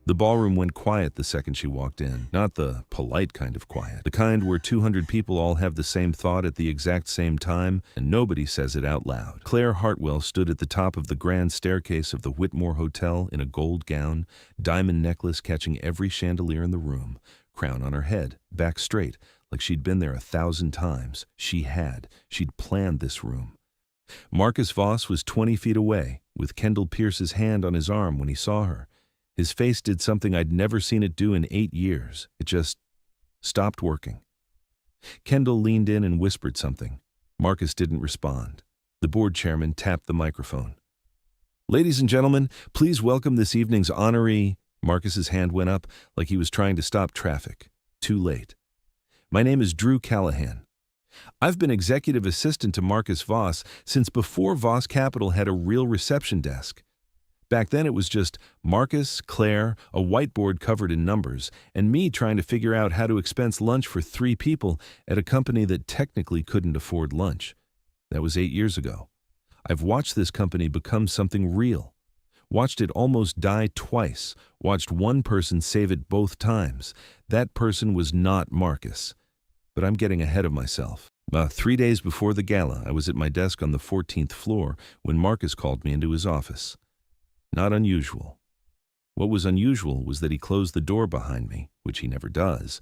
The ballroom went quiet the second she walked in. Not the polite kind of quiet. The kind where 200 people all have the same thought at the exact same time, and nobody says it out loud. Claire Hartwell stood at the top of the grand staircase of the Whitmore Hotel in a gold gown, diamond necklace catching every chandelier in the room, crown on her head, back straight, like she'd been there 1,000 times. She'd planned this room. Marcus Voss was 20 feet away, with Kendall Pierce's hand on his arm when he saw her. His face did something I'd never seen it do in 8 years. It just stopped working. Kendall leaned in and whispered something. Marcus didn't respond. The board chairman tapped the microphone. "Ladies and gentlemen, please welcome this evening's honoree." Marcus's hand went up like he was trying to stop traffic. Too late. "My name is Drew Callahan. I've been executive assistant to Marcus Voss since before Voss Capital had a real reception desk. Back then it was just Marcus, Claire, a whiteboard covered in numbers, and me trying to figure out how to expense lunch for 3 people at a company that technically couldn't afford lunch. That was 8 years ago. I've watched this company become something real. Watched it almost die twice. Watched one person save it both times. That person was not Marcus. But I'm getting ahead of myself. 3 days before the gala, I was at my desk on the 14th floor when Marcus called me into his office. Not unusual. What was unusual was that he closed the door behind me, which he never does,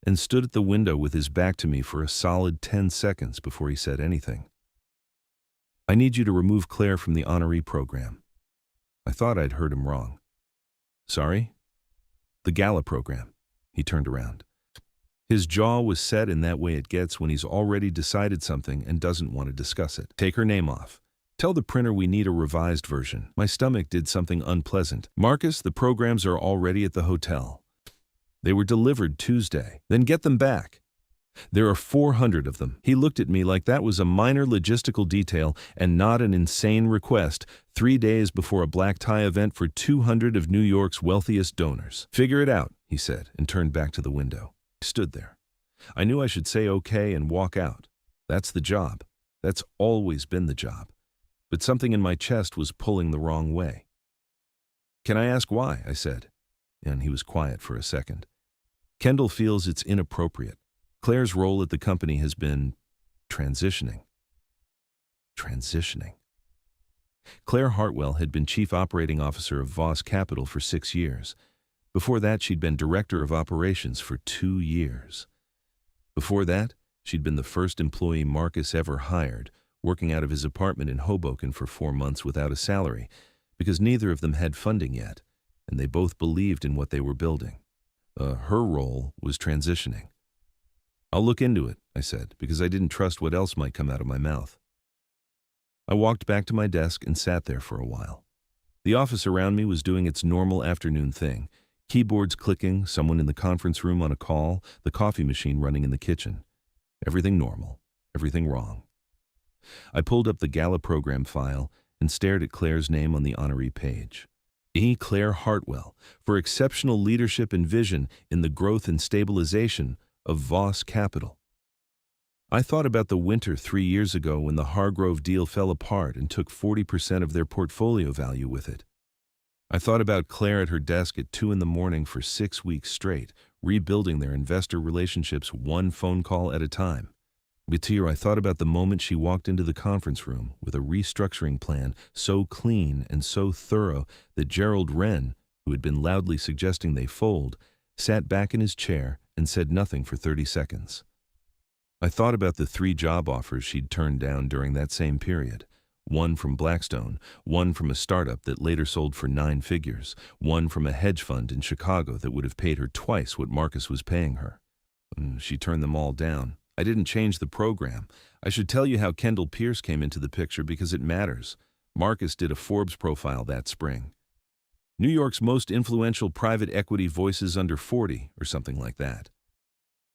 and stood at the window with his back to me for a solid 10 seconds before he said anything. "I need you to remove Claire from the honoree program." I thought I'd heard him wrong. "Sorry?" "The gala program." He turned around. His jaw was set in that way it gets when he's already decided something and doesn't want to discuss it. "Take her name off. Tell the printer we need a revised version." My stomach did something unpleasant. "Marcus, the programs are already at the hotel. They were delivered Tuesday. Then get them back. There are 400 of them." He looked at me like that was a minor logistical detail and not an insane request 3 days before a black tie event for 200 of New York's wealthiest donors. "Figure it out," he said, and turned back to the window. I stood there. I knew I should say okay and walk out. That's the job. That's always been the job. But something in my chest was pulling the wrong way. "Can I ask why?" I said, and he was quiet for a second. "Kendall feels it's inappropriate. Claire's role at the company has been transitioning." Transitioning. Claire Hartwell had been chief operating officer of Voss Capital for 6 years. Before that, she'd been director of operations for 2 years. Before that, she'd been the first employee Marcus ever hired, working out of his apartment in Hoboken for 4 months without a salary, because neither of them had funding yet, and they both believed in what they were building. Her role was transitioning. "I'll look into it," I said, because I didn't trust what else might come out of my mouth. I walked back to my desk and sat there for a while. The office around me was doing its normal afternoon thing. Keyboards clicking, someone in the conference room on a call, the coffee machine running in the kitchen. Everything normal, everything wrong. I pulled up the gala program file and stared at Claire's name on the honoree page. Claire Hartwell, for exceptional leadership and vision in the growth and stabilization of Voss Capital. I thought about the winter 3 years ago when the Hargrove deal fell apart and took 40% of their portfolio value with it. I thought about Claire at her desk at 2 in the morning for 6 weeks straight, rebuilding their investor relationships 1 phone call at a time. I thought about the moment she walked into the conference room with a restructuring plan so clean and so thorough that Gerald Wren, who had been loudly suggesting they fold, sat back in his chair and said nothing for 30 seconds. I thought about the 3 job offers she'd turned down during that same period. 1 from Blackstone, 1 from a startup that later sold for 9 figures, 1 from a hedge fund in Chicago that would have paid her twice what Marcus was paying her. She turned them all down. I didn't change the program. I should tell you how Kendall Pierce came into the picture because it matters. Marcus did a Forbes profile that spring. New York's most influential private equity voices under 40, or something like that.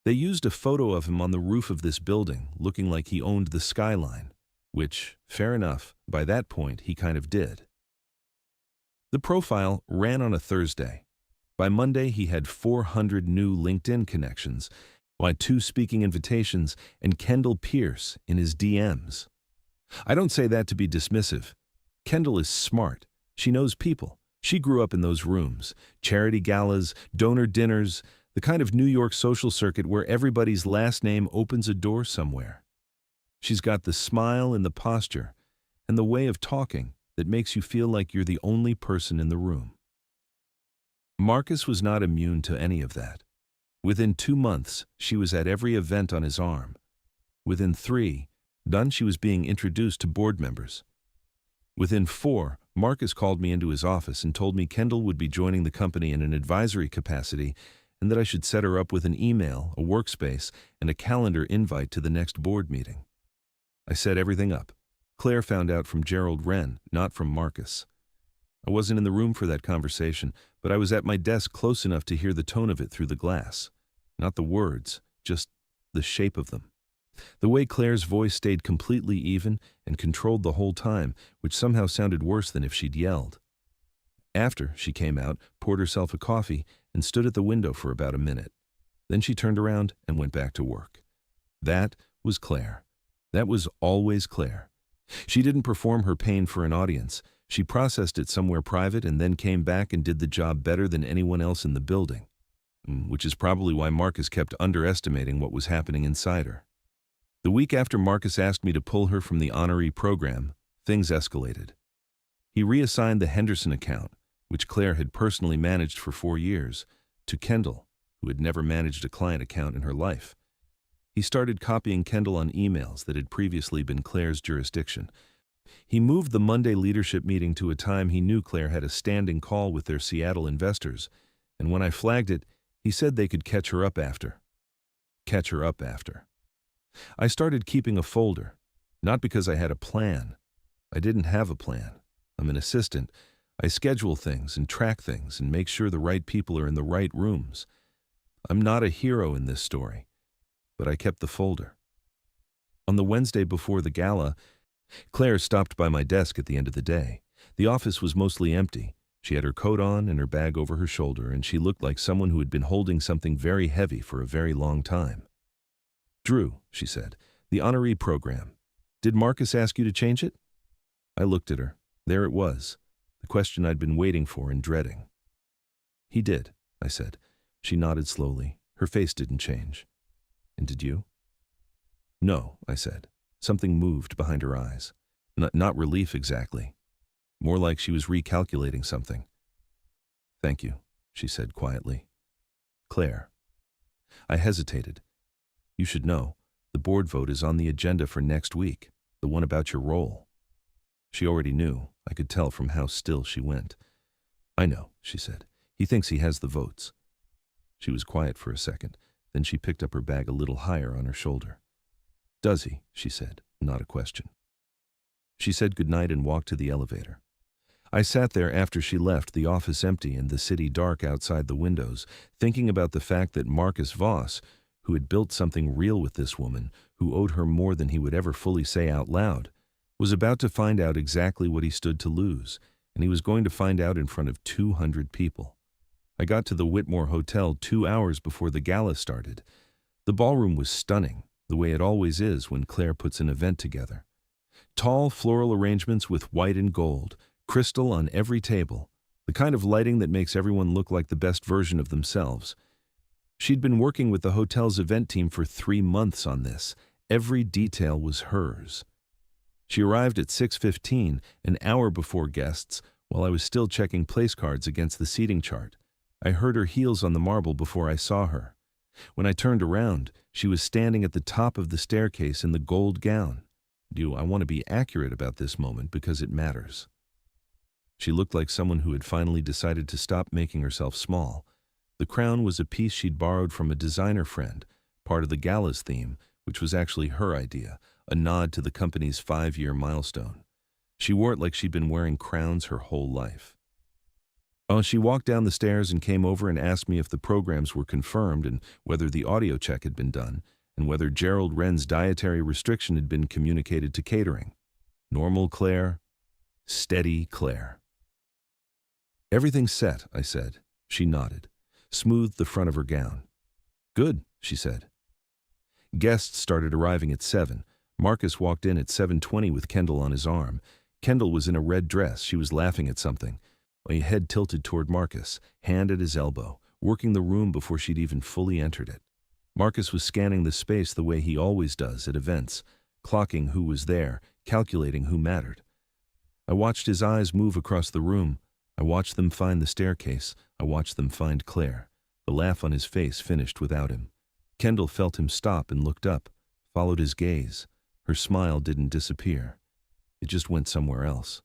They used a photo of him on the roof of this building, looking like he owned the skyline, which, fair enough, by that point he kind of did. The profile ran on a Thursday. By Monday he had 400 new LinkedIn connections, 2 speaking invitations, and Kendall Pierce in his DMs. I don't say that to be dismissive. Kendall is smart. She knows people. She grew up in those rooms, charity galas, donor dinners, the kind of New York social circuit where everybody's last name opens a door somewhere. She's got the smile and the posture and the way of talking that makes you feel like you're the only person in the room. Marcus was not immune to any of that. Within 2 months, she was at every event on his arm. Within 3, done, she was being introduced to board members. Within 4, Marcus called me into his office and told me Kendall would be joining the company in an advisory capacity and that I should set her up with an email, a workspace, and a calendar invite to the next board meeting. I set everything up. Claire found out from Gerald Wren, not from Marcus. I wasn't in the room for that conversation, but I was at my desk close enough to hear the tone of it through the glass. Not the words, just the shape of them. The way Claire's voice stayed completely even and controlled the whole time, which somehow sounded worse than if she'd yelled. After, she came out, poured herself a coffee, and stood at the window for about a minute. Then she turned around and went back to work. That was Claire. That was always Claire. She didn't perform her pain for an audience. She processed it somewhere private and then came back and did the job better than anyone else in the building, which is probably why Marcus kept underestimating what was happening inside her. The week after Marcus asked me to pull her from the honoree program, things escalated. He reassigned the Henderson account, which Claire had personally managed for 4 years, to Kendall, who had never managed a client account in her life. He started copying Kendall on emails that had previously been Claire's jurisdiction. He moved the Monday leadership meeting to a time he knew Claire had a standing call with their Seattle investors, and when I flagged it, he said they could catch her up after. Catch her up after. I started keeping a folder, not because I had a plan. I didn't have a plan. I'm an assistant. I schedule things and track things and make sure the right people are in the right rooms. I'm not a hero in this story, but I kept the folder. On the Wednesday before the gala, Claire stopped by my desk at the end of the day. The office was mostly empty. She had her coat on and her bag over her shoulder, and she looked like someone who had been holding something very heavy for a very long time. "Drew," she said, "the honoree program. Did Marcus ask you to change it?" I looked at her. There it was, the question I'd been waiting for and dreading. "He did," I said. She nodded slowly. Her face didn't change. "And did you?" "No," I said. Something moved behind her eyes. Not relief exactly. More like she was recalculating something. "Thank you," she said quietly. "Claire." I hesitated. "You should know, the board vote is on the agenda for next week, the one about your role." She already knew. I could tell from how still she went. "I know," she said. "He thinks he has the votes." She was quiet for a second. Then she picked up her bag a little higher on her shoulder. "Does he?" she said, not a question. She said goodnight and walked to the elevator. I sat there after she left, the office empty and the city dark outside the windows, thinking about the fact that Marcus Voss, who had built something real with this woman, who owed her more than he would ever fully say out loud, was about to find out exactly what he stood to lose, and he was going to find out in front of 200 people. I got to the Whitmore Hotel 2 hours before the gala started. The ballroom was stunning, the way it always is when Claire puts an event together. Tall floral arrangements with white and gold, crystal on every table, the kind of lighting that makes everyone look like the best version of themselves. She'd been working with the hotel's event team for 3 months on this. Every detail was hers. She arrived at 6:15, an hour before guests, while I was still checking place cards against the seating chart. I heard her heels on the marble before I saw her. When I turned around, she was standing at the top of the staircase in the gold gown. I want to be accurate about this moment because it matters. She looked like someone who had finally decided to stop making herself small. The crown was a piece she'd borrowed from a designer friend, part of the gala's theme, which was actually her idea, a nod to the company's 5-year milestone. She wore it like she'd been wearing crowns her whole life. She walked down the stairs and came over and asked me if the programs were confirmed and whether the audio check had been done, and whether Gerald Wren's dietary restriction had been communicated to catering. Normal Claire, steady Claire. "Everything's set," I said. She nodded, smoothed the front of her gown. "Good," she said. Guests started arriving at 7. Marcus walked in at 7:20 with Kendall on his arm. Kendall was in a red dress. She was laughing at something. a head tilted toward Marcus, hand at his elbow, working the room before she'd even fully entered it. Marcus was scanning the space the way he always does at events, clocking who was there, calculating who mattered. I watched his eyes move across the room. I watched them find the staircase. I watched them find Claire. The laugh on his face finished without him. Kendall felt him stop and looked up, followed his gaze. Her smile didn't disappear. It just went somewhere else.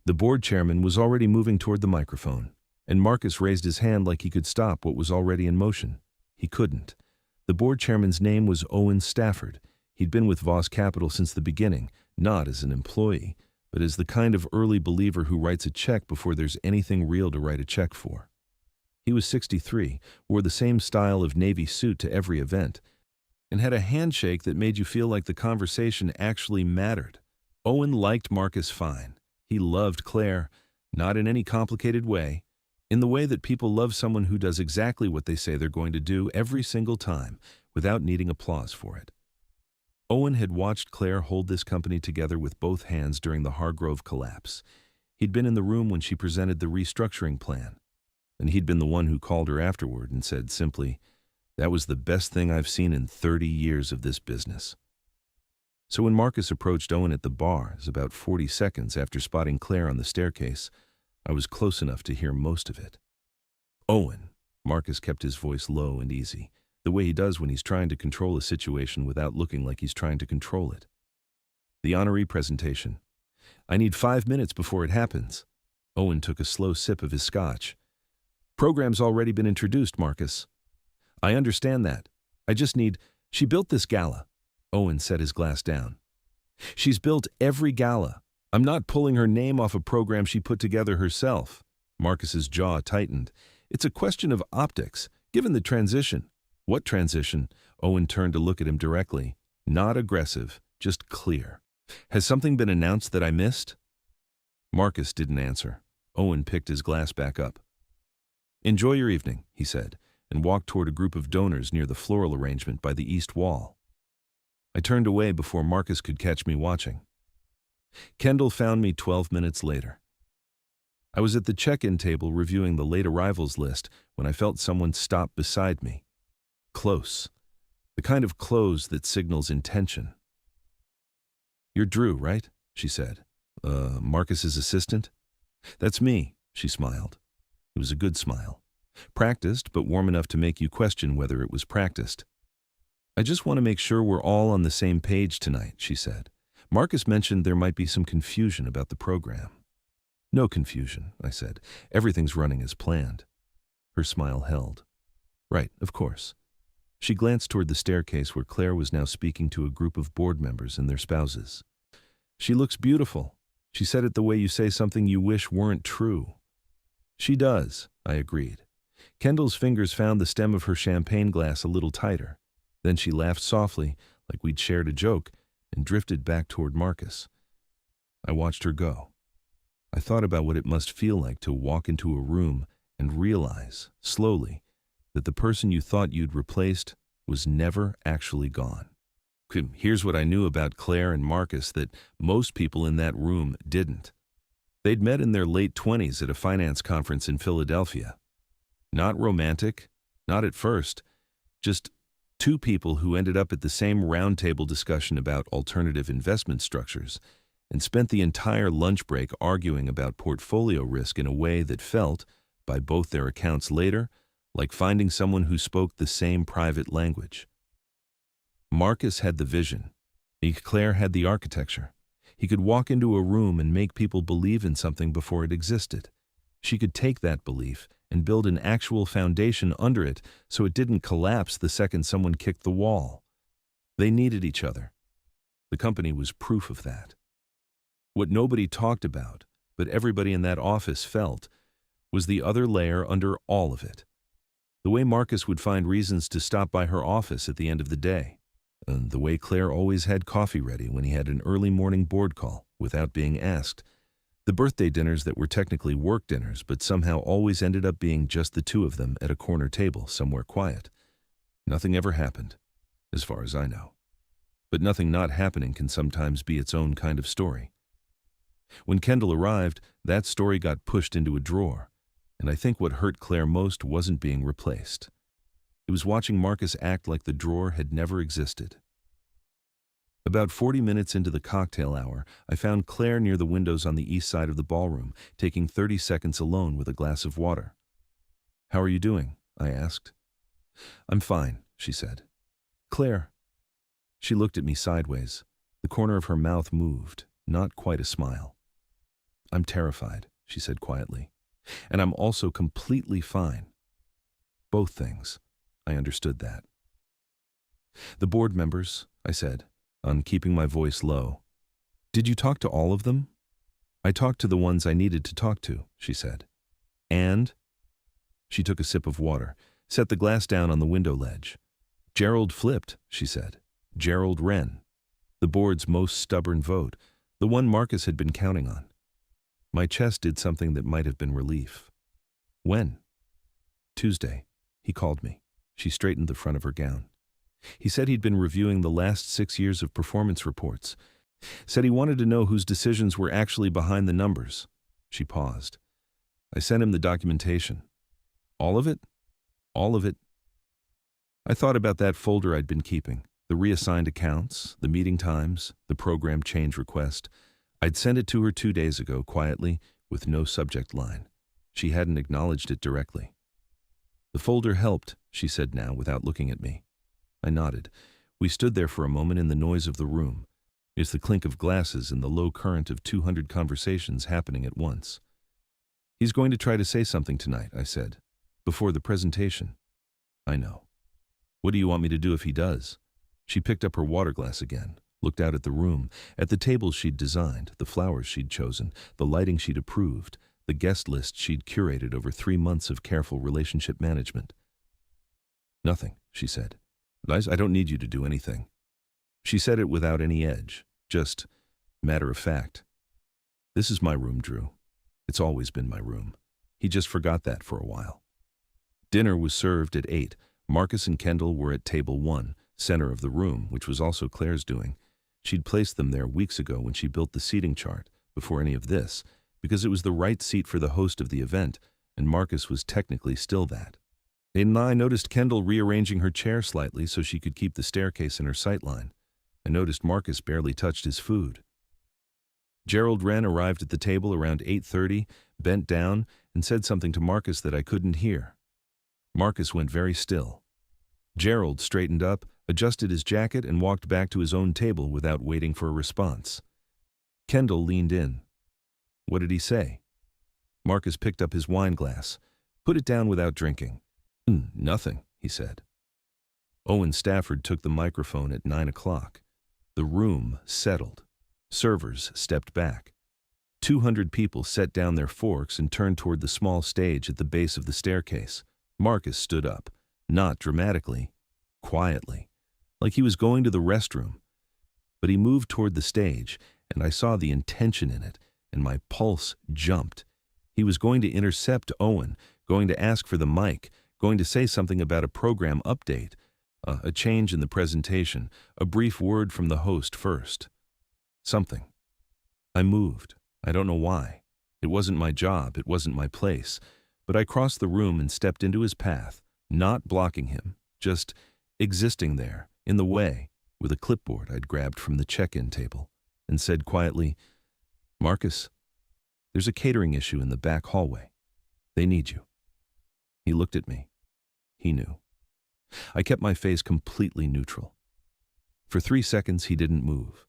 The board chairman was already moving toward the microphone, and Marcus raised his hand like he could stop what was already in motion. He couldn't. The board chairman's name was Owen Stafford. He'd been with Voss Capital since the beginning, not as an employee, but as the kind of early believer who writes a check before there's anything real to write a check for. He was 63, wore the same style of navy suit to every event, and had a handshake that made you feel like the conversation actually mattered. Owen liked Marcus fine. He loved Claire, not in any complicated way, in the way that people love someone who does exactly what they say they're going to do every single time, without needing applause for it. Owen had watched Claire hold this company together with both hands during the Hargrove collapse. He'd been in the room when she presented the restructuring plan, and he'd been the one who called her afterward and said simply, "That was the best thing I've seen in 30 years of this business." So when Marcus approached Owen at the bar, about 40 seconds after spotting Claire on the staircase, I was close enough to hear most of it. "Owen," Marcus kept his voice low and easy, the way he does when he's trying to control a situation without looking like he's trying to control it. "The honoree presentation. I need 5 minutes before it happens." Owen took a slow sip of his scotch. "Program's already been introduced, Marcus." "I understand that. I just need—" "She built this gala." Owen set his glass down. "She's built every gala. I'm not pulling her name off a program she put together herself." Marcus's jaw tightened. "It's a question of optics, given the transition." "What transition?" Owen turned to look at him directly. Not aggressive, just clear. "Has something been announced that I missed?" Marcus didn't answer. Owen picked his glass back up. "Enjoy your evening," he said, and walked toward a group of donors near the floral arrangement by the east wall. I turned away before Marcus could catch me watching. Kendall found me 12 minutes later. I was at the check-in table reviewing the late arrivals list when I felt someone stop beside me. Close. The kind of close that signals intention. "You're Drew, right?" she said. Marcus's assistant?" "That's me," she smiled. It was a good smile. Practiced, but warm enough to make you question whether it was practiced. "I just want to make sure we're all on the same page tonight," she said. "Marcus mentioned there might be some confusion about the program." "No confusion," I said. "Everything's running as planned." Her smile held. "Right, of course." She glanced toward the staircase where Claire was now speaking to a group of board members and their spouses. "She looks beautiful. She said it the way you say something you wish weren't true." "She does," I agreed. Kendall's fingers found the stem of her champagne glass a little tighter. Then she laughed softly, like we'd shared a joke, and drifted back toward Marcus. I watched her go. I thought about what it must feel like to walk into a room and realize, slowly, that the person you thought you'd replaced was never actually gone. Here's what I knew about Claire and Marcus that most people in that room didn't. They'd met in their late 20s at a finance conference in Philadelphia. Not romantic, not at first, just two people who ended up at the same roundtable discussion about alternative investment structures and spent the entire lunch break arguing about portfolio risk in a way that felt, by both their accounts later, like finding someone who spoke the same private language. Marcus had the vision. Claire had the architecture. He could walk into a room and make people believe in something before it existed. She could take that belief and build an actual foundation under it so it didn't collapse the second someone kicked the wall. They needed each other. The company was proof of that. What nobody talked about, but everybody in that office felt, was the other layer under all of it. The way Marcus would find reasons to stop by her office at the end of the day. And the way Claire always had coffee ready when he had an early morning board call without being asked. The birthday dinners that were technically work dinners but somehow always ended up being just the two of them at a corner table somewhere quiet. Nothing ever happened, as far as I know. But nothing not happening can sometimes be its own kind of story. When Kendall arrived, that story got pushed into a drawer, and I think what hurt Claire most wasn't being replaced. It was watching Marcus act like the drawer had never existed. About 40 minutes into the cocktail hour, I found Claire near the windows on the east side of the ballroom, taking 30 seconds alone with a glass of water. "How are you doing?" I asked. "I'm fine," she said. "Claire." She looked at me sideways. The corner of her mouth moved, not quite a smile. "I'm terrified," she said quietly. "And I'm also completely fine." Both things. I understood that. "The board members," I said, on keeping my voice low. "Did you talk to all of them?" "I talked to the ones I needed to talk to," she said. "And?" She took a sip of water, set the glass down on the window ledge. "Gerald flipped," she said. "Gerald Wren. The board's most stubborn vote, the one Marcus had been counting on." My chest did something that might have been relief. "When?" "Tuesday. He called me." She straightened the front of her gown. "He said he'd been reviewing the last 6 years of performance reports. Said he wanted to know whose decisions were actually behind the numbers." She paused. "I sent him the documentation." "All of it?" "All of it." I thought about that folder I'd been keeping, the reassigned accounts, the meeting times, the program change request. I'd sent it to her 2 days ago, quietly, with no subject line. She hadn't acknowledged it directly. "The folder helped," she said now, without looking at me. I nodded. We stood there for a moment in the noise of the room. It's the clink of glasses and the low current of 200 conversations happening at once. "He's going to try to say something tonight," I said, "before the presentation." "I know. What do you want me to do if he does?" She picked up her water glass again, looked out at the room, at the tables she'd designed, the flowers she'd chosen, the lighting she'd approved, the guest list she'd curated over 3 months of careful relationship management. "Nothing," she said. "I don't need you to do anything." She said it without any edge, just matter of fact. "This is my room, Drew. It's always been my room." He just forgot that for a while. Dinner was served at 8. Marcus and Kendall were at table 1, center of the room, which was also Claire's doing. She'd placed them there weeks ago when she built the seating chart, before any of this, because it was the right seat for the host of the event, and Marcus was technically still that. And I noticed Kendall rearranging her chair slightly so she could keep the staircase in her sightline. I noticed Marcus barely touched his food. Gerald Wren arrived at the table around 8:30, bent down, and said something to Marcus that I couldn't hear. Marcus went very still. Gerald straightened up, adjusted his jacket, and walked back to his own table without waiting for a response. Kendall leaned in. "What did he say?" Marcus picked up his wine glass, put it down without drinking. "Nothing," he said. Owen Stafford took the microphone at 9 o'clock. The room settled. Servers stepped back. 200 people set down their forks and turned toward the small stage at the base of the staircase. Marcus stood up, not dramatically, quietly, like he was going to the restroom. But he moved toward the stage, and I saw the intention in it, and my pulse jumped. He was going to intercept Owen, going to ask for the mic, going to say something about a program update, a change in the presentation, a brief word from the host first. Something. I moved. I don't know why. It wasn't my job, it wasn't my place. But I crossed the room and stepped into his path, not blocking him, just existing there, in the way, with a clipboard I'd grabbed from the check-in table, and said quietly, "Marcus, there's a catering issue in the back hallway. They need you." He looked at me. He knew. I kept my face completely neutral. For 3 seconds he didn't move.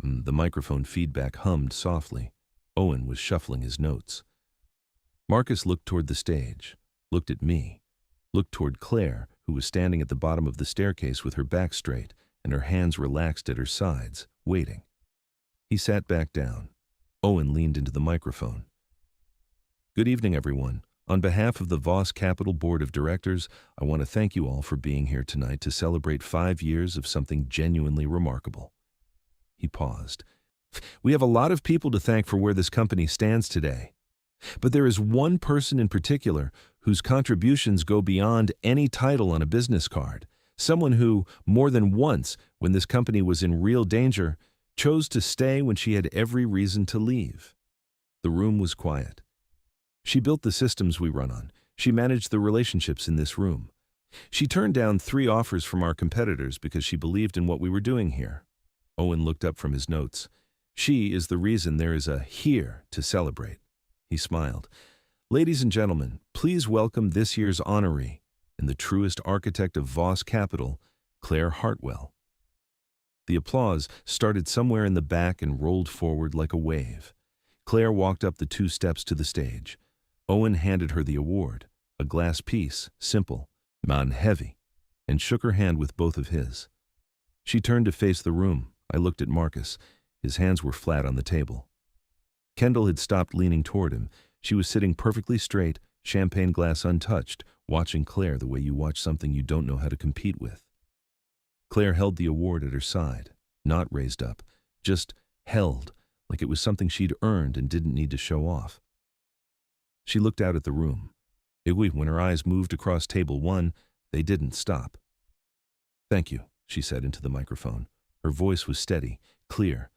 The microphone feedback hummed softly. Owen was shuffling his notes. Marcus looked toward the stage, looked at me, looked toward Claire, who was standing at the bottom of the staircase with her back straight and her hands relaxed at her sides, waiting. He sat back down. Owen leaned into the microphone. "Good evening, everyone. On behalf of the Voss Capital Board of Directors, I want to thank you all for being here tonight to celebrate 5 years of something genuinely remarkable." He paused. "We have a lot of people to thank for where this company stands today. But there is one person in particular whose contributions go beyond any title on a business card. Someone who, more than once, when this company was in real danger, chose to stay when she had every reason to leave. The room was quiet. She built the systems we run on. She managed the relationships in this room. She turned down 3 offers from our competitors because she believed in what we were doing here. Owen looked up from his notes. She is the reason there is a here to celebrate. He smiled. Ladies and gentlemen, please welcome this year's honoree and the truest architect of Voss Capital, Claire Hartwell. The applause started somewhere in the back and rolled forward like a wave. Claire walked up the 2 steps to the stage. Owen handed her the award, a glass piece, simple, non-heavy, and shook her hand with both of his. She turned to face the room. I looked at Marcus. His hands were flat on the table. Kendall had stopped leaning toward him. She was sitting perfectly straight, champagne glass untouched, watching Claire the way you watch something you don't know how to compete with. Claire held the award at her side, not raised up, just held, like it was something she'd earned and didn't need to show off. She looked out at the room. When her eyes moved across table 1, they didn't stop. "Thank you," she said into the microphone. Her voice was steady, clear,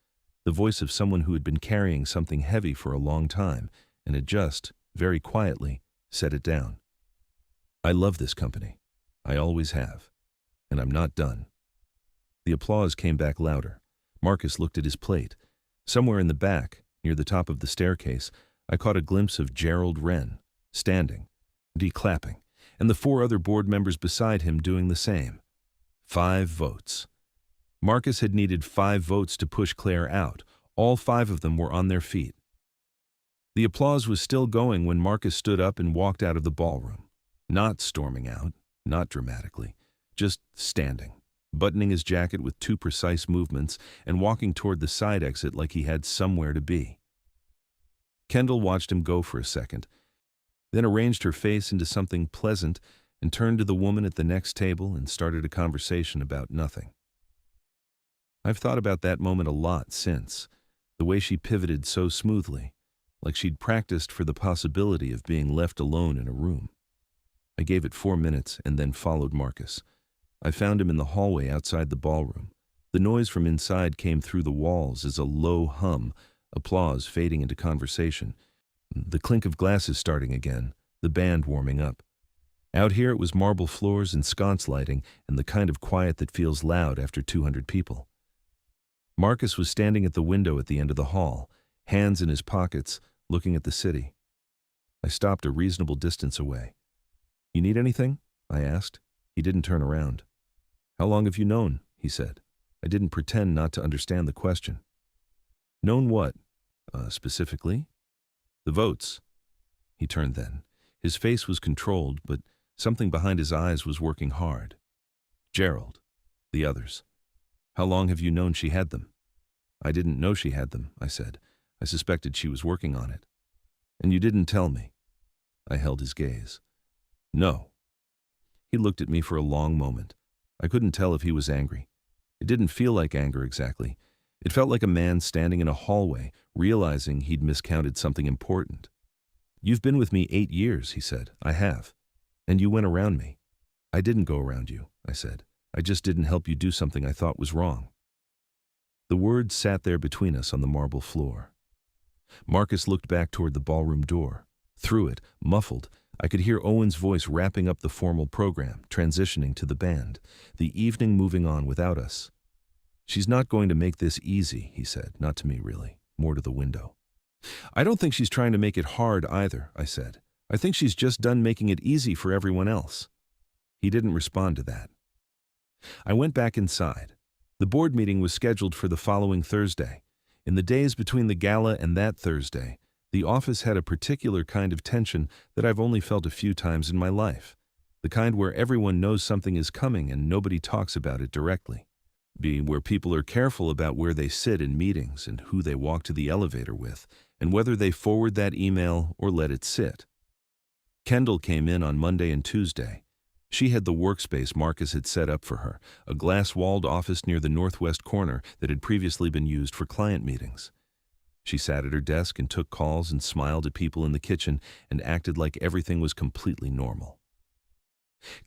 the voice of someone who had been carrying something heavy for a long time and had just, very quietly, set it down. "I love this company. I always have. And I'm not done." The applause came back louder. Marcus looked at his plate. Somewhere in the back, near the top of the staircase, I caught a glimpse of Gerald Wren, standing, clapping, and the 4 other board members beside him doing the same. 5 votes. Marcus had needed 5 votes to push Claire out. All 5 of them were on their feet. The applause was still going when Marcus stood up and walked out of the ballroom. Not storming out, not dramatically, just standing, buttoning his jacket with 2 precise movements and walking toward the side exit like he had somewhere to be. Kendall watched him go for a second, then arranged her face into something pleasant and turned to the woman at the next table and started a conversation about nothing. I've thought about that moment a lot since, the way she pivoted so smoothly, like she'd practiced for the possibility of being left alone in a room. I gave it 4 minutes and then followed Marcus. I found him in the hallway outside the ballroom. The noise from inside came through the walls as a low hum, applause fading into conversation, the clink of glasses starting again, the band warming up. Out here it was marble floors and sconce lighting and the kind of quiet that feels loud after 200 people. Marcus was standing at the window at the end of the hall, hands in his pockets, looking at the city. I stopped a reasonable distance away. "You need anything?" I asked. He didn't turn around. "How long have you known?" he said. I didn't pretend not to understand the question. "Known what? Specifically?" "The votes." He turned then. His face was controlled, but something behind his eyes was working hard. "Gerald. The others. How long have you known she had them?" "I didn't know she had them," I said. "I suspected she was working on it." "And you didn't tell me?" I held his gaze. "No." He looked at me for a long moment. I couldn't tell if he was angry. It didn't feel like anger exactly. It felt like a man standing in a hallway, realizing he'd miscounted something important. "You've been with me 8 years," he said. "I have. And you went around me." "I didn't go around you," I said. "I just didn't help you do something I thought was wrong." The words sat there between us on the marble floor. Marcus looked back toward the ballroom door. Through it, muffled, I could hear Owen's voice wrapping up the formal program, transitioning to the band, the evening moving on without us. "She's not going to make this easy," he said, not to me really, more to the window. "I don't think she's trying to make it hard either," I said. "I think she's just done making it easy for everyone else." He didn't respond to that. I went back inside. The board meeting was scheduled for the following Thursday. In the days between the gala and that Thursday, the office had a particular kind of tension that I've only felt a few times in my life, the kind where everyone knows something is coming and nobody talks about it directly, where people are careful about where they sit in meetings and who they walk to the elevator with, and whether they forward that email or let it sit. Kendall came in on Monday and Tuesday. She had the workspace Marcus had set up for her, a glass-walled office near the northwest corner that had previously been used for client meetings. She sat at her desk and took calls and smiled at people in the kitchen and acted like everything was completely normal.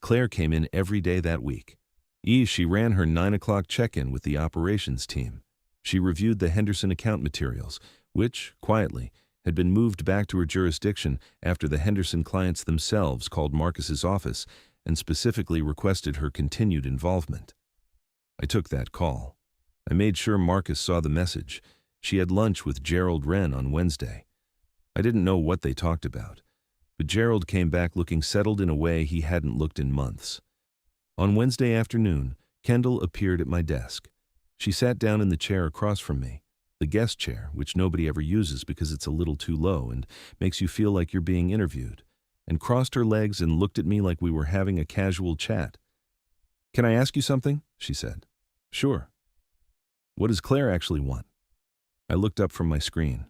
Claire came in every day that week. She ran her 9 o'clock check-in with the operations team. She reviewed the Henderson account materials, which, quietly, had been moved back to her jurisdiction after the Henderson clients themselves called Marcus's office and specifically requested her continued involvement. I took that call. I made sure Marcus saw the message. She had lunch with Gerald Wren on Wednesday. I didn't know what they talked about, but Gerald came back looking settled in a way he hadn't looked in months. On Wednesday afternoon, Kendall appeared at my desk. She sat down in the chair across from me, the guest chair, which nobody ever uses because it's a little too low and makes you feel like you're being interviewed, and crossed her legs and looked at me like we were having a casual chat. "Can I ask you something?" she said. "Sure." "What does Claire actually want?" I looked up from my screen.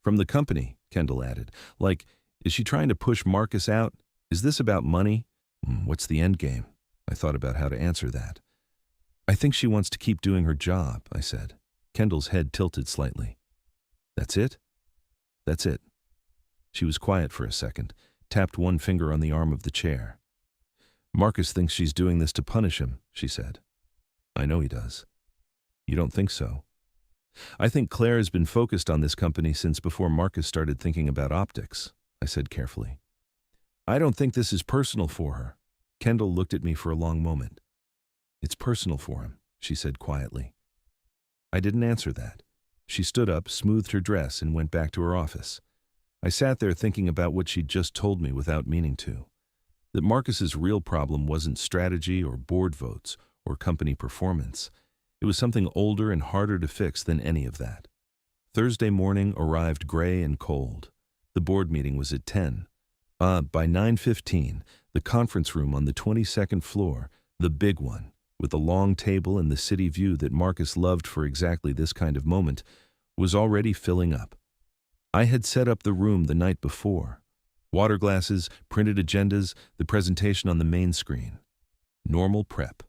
"From the company," Kendall added. "Like, is she trying to push Marcus out? Is this about money? What's the end game?" I thought about how to answer that. "I think she wants to keep doing her job," I said. Kendall's head tilted slightly. "That's it?" "That's it." She was quiet for a second, tapped one finger on the arm of the chair. "Marcus thinks she's doing this to punish him," she said. "I know he does." "You don't think so?" "I think Claire has been focused on this company since before Marcus started thinking about optics," I said carefully. "I don't think this is personal for her." Kendall looked at me for a long moment. "It's personal for him," she said quietly. I didn't answer that. She stood up, smoothed her dress, and went back to her office. I sat there thinking about what she'd just told me without meaning to. That Marcus's real problem wasn't strategy or board votes or company performance. It was something older and harder to fix than any of that. Thursday morning arrived gray and cold. The board meeting was at 10. By 9:15, the conference room on the 22nd floor, the big one, with the long table and the city view that Marcus loved for exactly this kind of moment, was already filling up. I had set up the room the night before. Water glasses, printed agendas, the presentation on the main screen. Normal prep.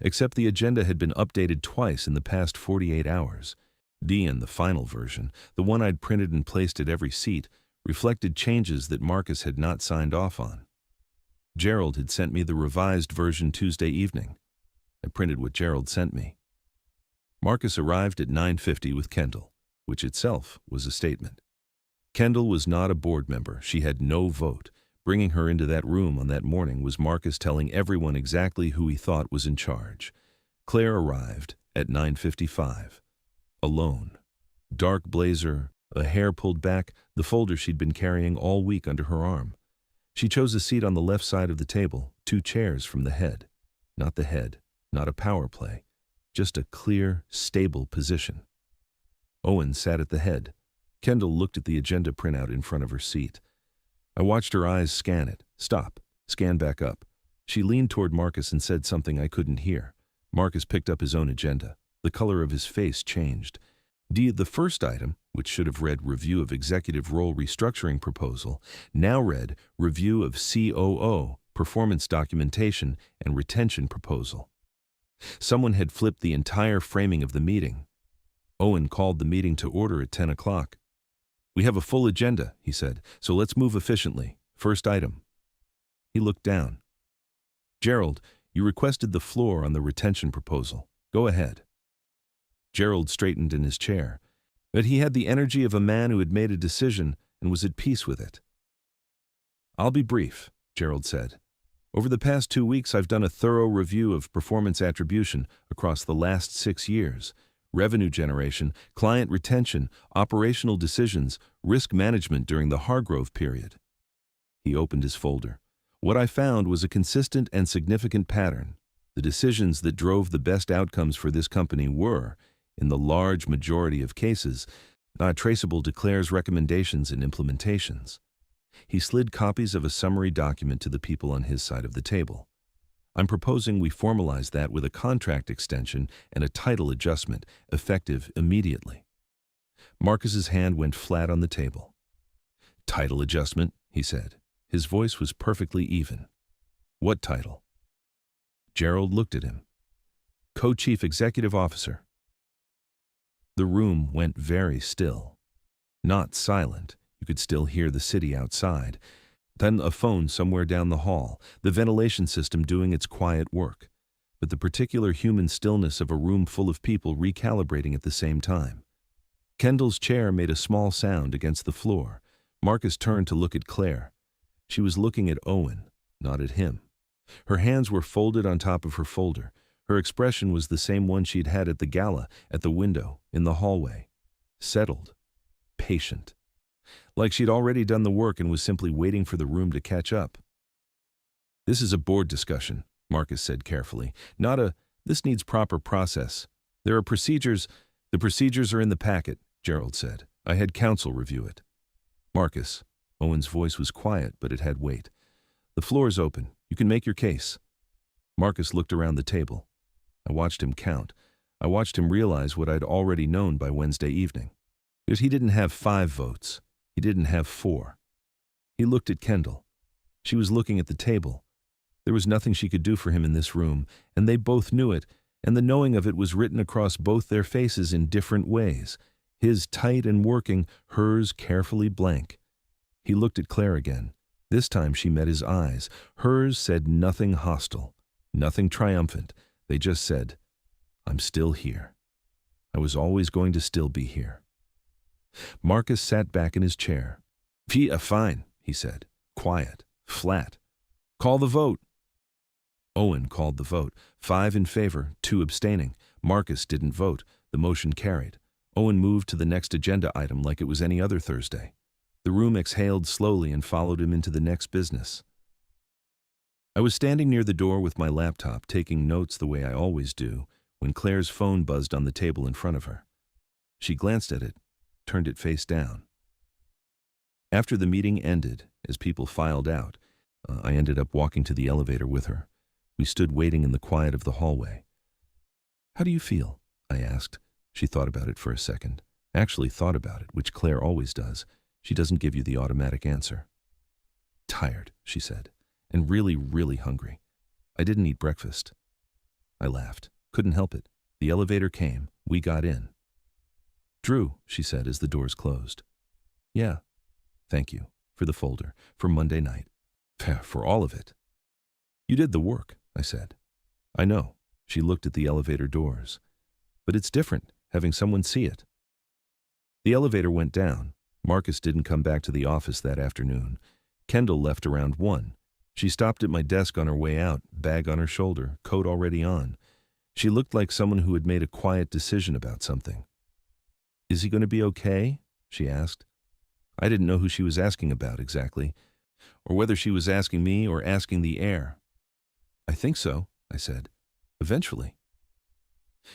Except the agenda had been updated twice in the past 48 hours. Ian, the final version, the one I'd printed and placed at every seat, reflected changes that Marcus had not signed off on. Gerald had sent me the revised version Tuesday evening. I printed what Gerald sent me. Marcus arrived at 9:50 with Kendall, which itself was a statement. Kendall was not a board member. She had no vote. Bringing her into that room on that morning was Marcus telling everyone exactly who he thought was in charge. Claire arrived at 9:55. Alone. Dark blazer, a hair pulled back, the folder she'd been carrying all week under her arm. She chose a seat on the left side of the table, 2 chairs from the head. Not the head, not a power play, just a clear, stable position. Owen sat at the head. Kendall looked at the agenda printout in front of her seat. I watched her eyes scan it. Stop. Scan back up. She leaned toward Marcus and said something I couldn't hear. Marcus picked up his own agenda. The color of his face changed. The first item, which should have read Review of Executive Role Restructuring Proposal, now read Review of COO, Performance Documentation and Retention Proposal. Someone had flipped the entire framing of the meeting. Owen called the meeting to order at 10 o'clock. "We have a full agenda," he said, "so let's move efficiently. First item." He looked down. "Gerald, you requested the floor on the retention proposal. Go ahead." Gerald straightened in his chair, but he had the energy of a man who had made a decision and was at peace with it. "I'll be brief," Gerald said. "Over the past 2 weeks, I've done a thorough review of performance attribution across the last 6 years. Revenue generation, client retention, operational decisions, risk management during the Hargrove period." He opened his folder. "What I found was a consistent and significant pattern. The decisions that drove the best outcomes for this company were, in the large majority of cases, not traceable to Claire's recommendations and implementations." He slid copies of a summary document to the people on his side of the table. "I'm proposing we formalize that with a contract extension and a title adjustment, effective immediately." Marcus's hand went flat on the table. "Title adjustment," he said. His voice was perfectly even. "What title?" Gerald looked at him. "Co-Chief Executive Officer." The room went very still. Not silent. You could still hear the city outside. Then a phone somewhere down the hall, the ventilation system doing its quiet work, but the particular human stillness of a room full of people recalibrating at the same time. Kendall's chair made a small sound against the floor. Marcus turned to look at Claire. She was looking at Owen, not at him. Her hands were folded on top of her folder. Her expression was the same one she'd had at the gala, at the window, in the hallway. Settled. Patient. Like she'd already done the work and was simply waiting for the room to catch up. "This is a board discussion," Marcus said carefully. "Not a, this needs proper process. There are procedures. The procedures are in the packet," Gerald said. "I had counsel review it." "Marcus." Owen's voice was quiet, but it had weight. "The floor is open. You can make your case." Marcus looked around the table. I watched him count. I watched him realize what I'd already known by Wednesday evening. Because he didn't have 5 votes. He didn't have 4. He looked at Kendall. She was looking at the table. There was nothing she could do for him in this room, and they both knew it, and the knowing of it was written across both their faces in different ways. His tight and working, hers carefully blank. He looked at Claire again. This time she met his eyes. Hers said nothing hostile, nothing triumphant. They just said, "I'm still here. I was always going to still be here." Marcus sat back in his chair. Fine," he said. Quiet, flat. "Call the vote." Owen called the vote. 5 in favor, 2 abstaining. Marcus didn't vote. The motion carried. Owen moved to the next agenda item like it was any other Thursday. The room exhaled slowly and followed him into the next business. I was standing near the door with my laptop, taking notes the way I always do, when Claire's phone buzzed on the table in front of her. She glanced at it, turned it face down. After the meeting ended, as people filed out, I ended up walking to the elevator with her. We stood waiting in the quiet of the hallway. "How do you feel?" I asked. She thought about it for a second. Actually thought about it, which Claire always does. She doesn't give you the automatic answer. "Tired," she said, "and really, really hungry. I didn't eat breakfast." I laughed. Couldn't help it. The elevator came. We got in. "Drew," she said as the doors closed. "Yeah. Thank you. For the folder. For Monday night. For all of it." "You did the work," I said. "I know." She looked at the elevator doors. "But it's different, having someone see it." The elevator went down. Marcus didn't come back to the office that afternoon. Kendall left around 1. She stopped at my desk on her way out, bag on her shoulder, coat already on. She looked like someone who had made a quiet decision about something. "Is he going to be okay?" she asked. I didn't know who she was asking about exactly, or whether she was asking me or asking the air. "I think so," I said. "Eventually."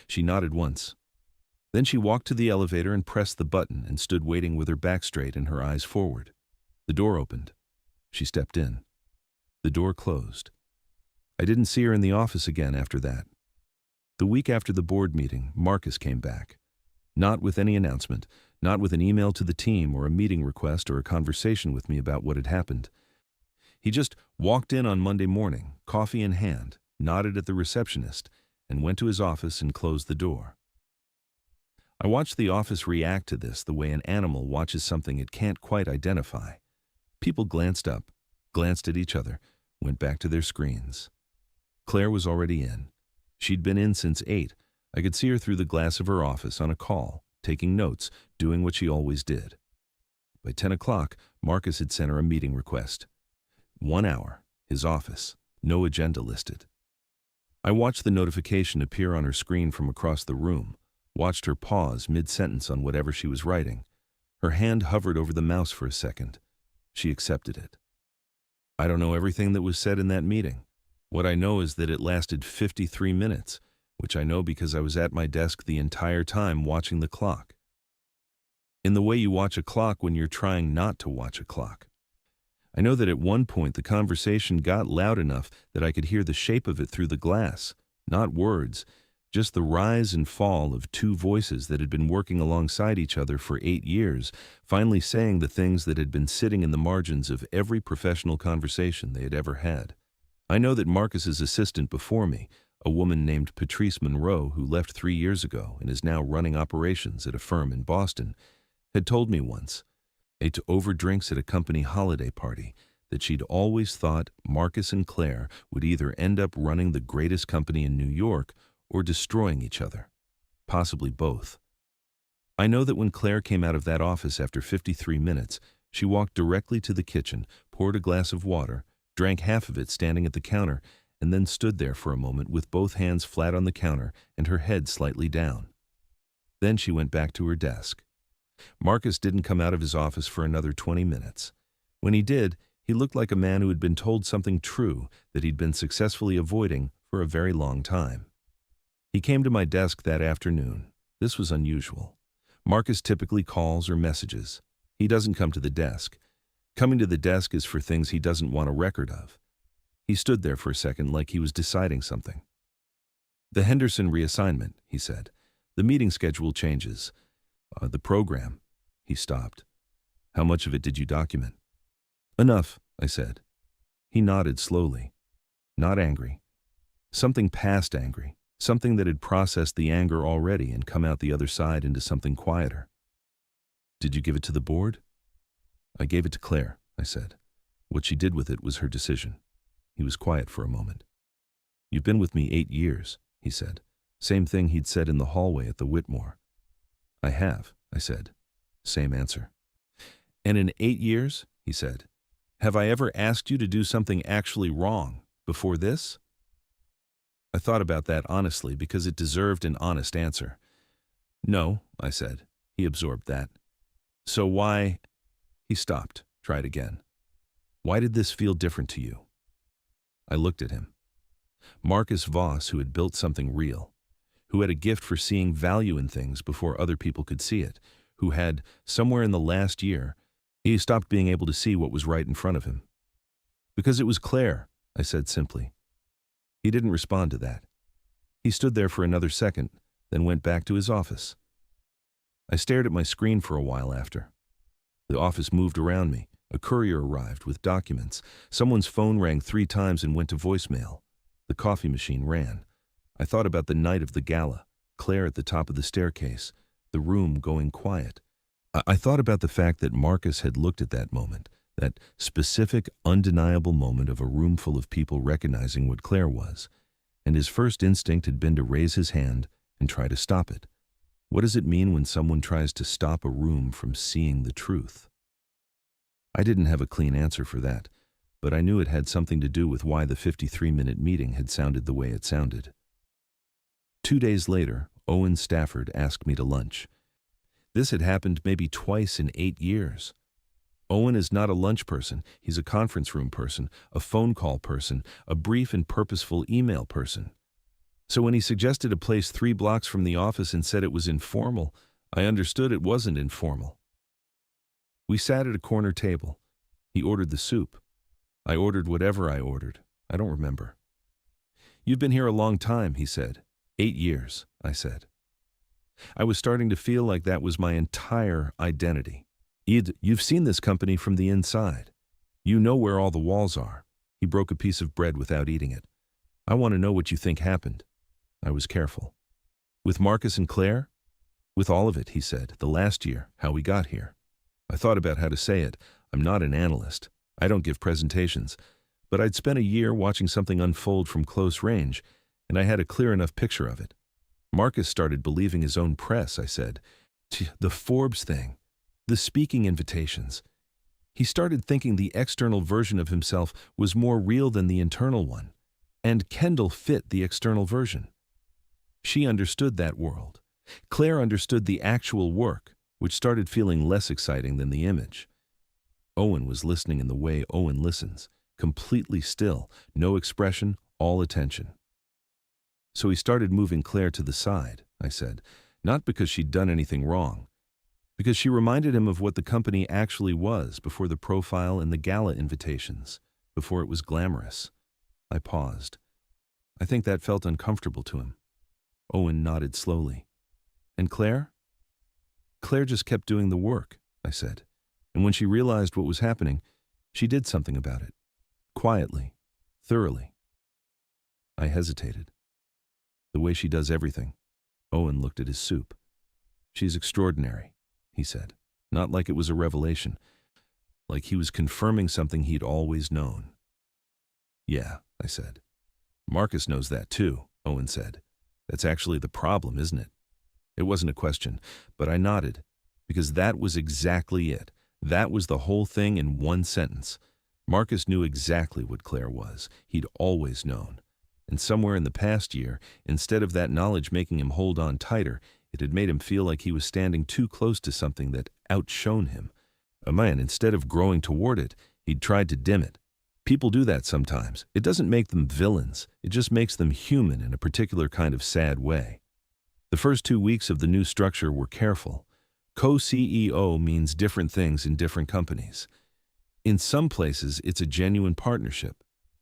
She nodded once. Then she walked to the elevator and pressed the button and stood waiting with her back straight and her eyes forward. The door opened. She stepped in. The door closed. I didn't see her in the office again after that. The week after the board meeting, Marcus came back. Not with any announcement, not with an email to the team or a meeting request or a conversation with me about what had happened. He just walked in on Monday morning, coffee in hand, nodded at the receptionist, and went to his office and closed the door. I watched the office react to this the way an animal watches something it can't quite identify. People glanced up, glanced at each other, went back to their screens. Claire was already in. She'd been in since 8. I could see her through the glass of her office on a call, taking notes, doing what she always did. By 10 o'clock, Marcus had sent her a meeting request. 1 hour, his office, no agenda listed. I watched the notification appear on her screen from across the room, watched her pause mid-sentence on whatever she was writing. Her hand hovered over the mouse for a second. She accepted it. I don't know everything that was said in that meeting. What I know is that it lasted 53 minutes, which I know because I was at my desk the entire time watching the clock. In the way you watch a clock when you're trying not to watch a clock. I know that at one point the conversation got loud enough that I could hear the shape of it through the glass, not words, just the rise and fall of 2 voices that had been working alongside each other for 8 years, finally saying the things that had been sitting in the margins of every professional conversation they had ever had. I know that Marcus's assistant before me, a woman named Patrice Monroe who left 3 years ago and is now running operations at a firm in Boston, had told me once, ate over drinks at a company holiday party, that she'd always thought Marcus and Claire would either end up running the greatest company in New York or destroying each other, possibly both. I know that when Claire came out of that office after 53 minutes, she walked directly to the kitchen, poured a glass of water, drank half of it standing at the counter, and then stood there for a moment with both hands flat on the counter and her head slightly down. Then she went back to her desk. Marcus didn't come out of his office for another 20 minutes. When he did, he looked like a man who had been told something true that he'd been successfully avoiding for a very long time. He came to my desk that afternoon. This was unusual. Marcus typically calls or messages. He doesn't come to the desk. Coming to the desk is for things he doesn't want a record of. He stood there for a second like he was deciding something. "The Henderson reassignment," he said. "The meeting schedule changes. The program." He stopped. "How much of it did you document?" "Enough," I said. He nodded slowly. Not angry. Something past angry. Something that had processed the anger already and come out the other side into something quieter. "Did you give it to the board?" "I gave it to Claire," I said. "What she did with it was her decision." He was quiet for a moment. "You've been with me 8 years, he said. Same thing he'd said in the hallway at the Whitmore. "I have," I said. Same answer. "And in 8 years, he said, have I ever asked you to do something actually wrong before this?" I thought about that honestly because it deserved an honest answer. "No," I said. He absorbed that. "So why—" He stopped, tried again. "Why did this feel different to you?" I looked at him. Marcus Voss, who had built something real, who had a gift for seeing value in things before other people could see it, who had, somewhere in the last year, he stopped being able to see what was right in front of him. "Because it was Claire," I said simply. He didn't respond to that. He stood there for another second, then went back to his office. I stared at my screen for a while after. The office moved around me. A courier arrived with documents. Someone's phone rang 3 times and went to voicemail. The coffee machine ran. I thought about the night of the gala, Claire at the top of the staircase, the room going quiet. I thought about the fact that Marcus had looked at that moment, that specific, undeniable moment of a room full of people recognizing what Claire was, and his first instinct had been to raise his hand and try to stop it. What does it mean when someone tries to stop a room from seeing the truth? I didn't have a clean answer for that, but I knew it had something to do with why the 53-minute meeting had sounded the way it sounded. 2 days later, Owen Stafford asked me to lunch. This had happened maybe twice in 8 years. Owen is not a lunch person. He's a conference room person, a phone call person, a brief and purposeful email person. So when he suggested a place 3 blocks from the office and said it was informal, I understood it wasn't informal. We sat at a corner table. He ordered the soup. I ordered whatever I ordered. I don't remember. "You've been here a long time," he said. 8 years, I said. I was starting to feel like that was my entire identity. You've seen this company from the inside. You know where all the walls are." He broke a piece of bread without eating it. "I want to know what you think happened." I was careful. "With Marcus and Claire?" "With all of it," he said. "The last year, how we got here." I thought about how to say it. I'm not an analyst. I don't give presentations. But I'd spent a year watching something unfold from close range, and I had a clear enough picture of it. "Marcus started believing his own press," I said. "The Forbes thing. The speaking invitations. He started thinking the external version of himself was more real than the internal one. And Kendall fit the external version. She understood that world. Claire understood the actual work, which started feeling less exciting than the image. Owen was listening in the way Owen listens, completely still, no expression, all attention. "So he started moving Claire to the side," I said, "not because she'd done anything wrong, because she reminded him of what the company actually was before the profile and the gala invitations, before it was glamorous." I paused. I think that felt uncomfortable to him. Owen nodded slowly. "And Claire?" "Claire just kept doing the work," I said. "And when she realized what was happening, she did something about it. Quietly. Thoroughly." I hesitated. "The way she does everything." Owen looked at his soup. "She's extraordinary," he said. Not like it was a revelation. Like he was confirming something he'd always known. "Yeah," I said. "Marcus knows that too," Owen said. "That's actually the problem, isn't it? It wasn't a question, but I nodded, because that was exactly it. That was the whole thing in one sentence. Marcus knew exactly what Claire was. He'd always known. And somewhere in the past year, instead of that knowledge making him hold on tighter, it had made him feel like he was standing too close to something that outshone him. A man, instead of growing toward it, he'd tried to dim it. People do that sometimes. It doesn't make them villains. It just makes them human in a particular kind of sad way. The first 2 weeks of the new structure were careful. Co-CEO means different things in different companies. In some places, it's a genuine partnership.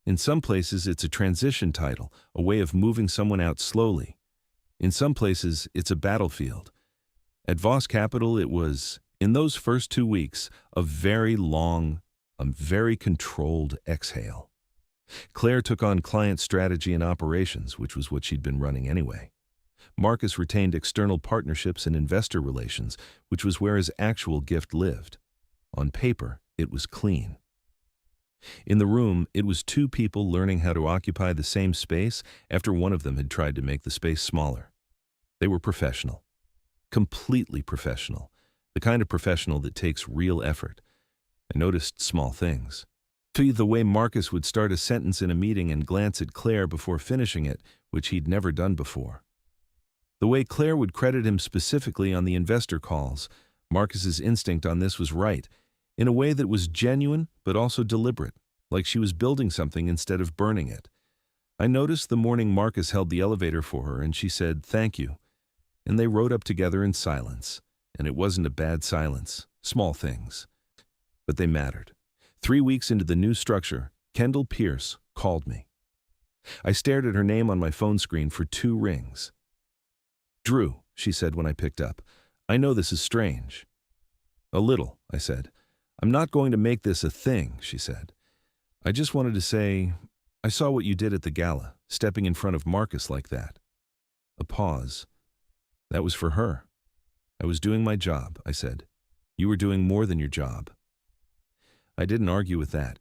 In some places, it's a transition title, a way of moving someone out slowly. In some places, it's a battlefield. At Voss Capital, it was, in those first 2 weeks, a very long, a very controlled exhale. Claire took on client strategy and operations, which was what she'd been running anyway. Marcus retained external partnerships and investor relations, which was where his actual gift lived. On paper, it was clean. In the room, it was 2 people learning how to occupy the same space after one of them had tried to make the space smaller. They were professional. Completely professional. The kind of professional that takes real effort. I noticed small things. The way Marcus would start a sentence in a meeting and glance at Claire before finishing it, which he'd never done before. The way Claire would credit him specifically on the investor calls. Marcus's instinct on this was right, in a way that was genuine but also deliberate, like she was building something instead of burning it. I noticed the morning Marcus held the elevator for her and she said, "Thank you." And they rode up together in silence. And it wasn't a bad silence, small things. But they mattered. 3 weeks into the new structure, Kendall Pierce called me. I stared at her name on my phone screen for 2 rings. "Drew," she said when I picked up, "I know this is strange." "A little," I said. "I'm not going to make this a thing," she said. "I just wanted to say, I saw what you did at the gala, stepping in front of Marcus like that." A pause. "That was for her." "I was doing my job," I said. "You were doing more than your job." I didn't argue with that.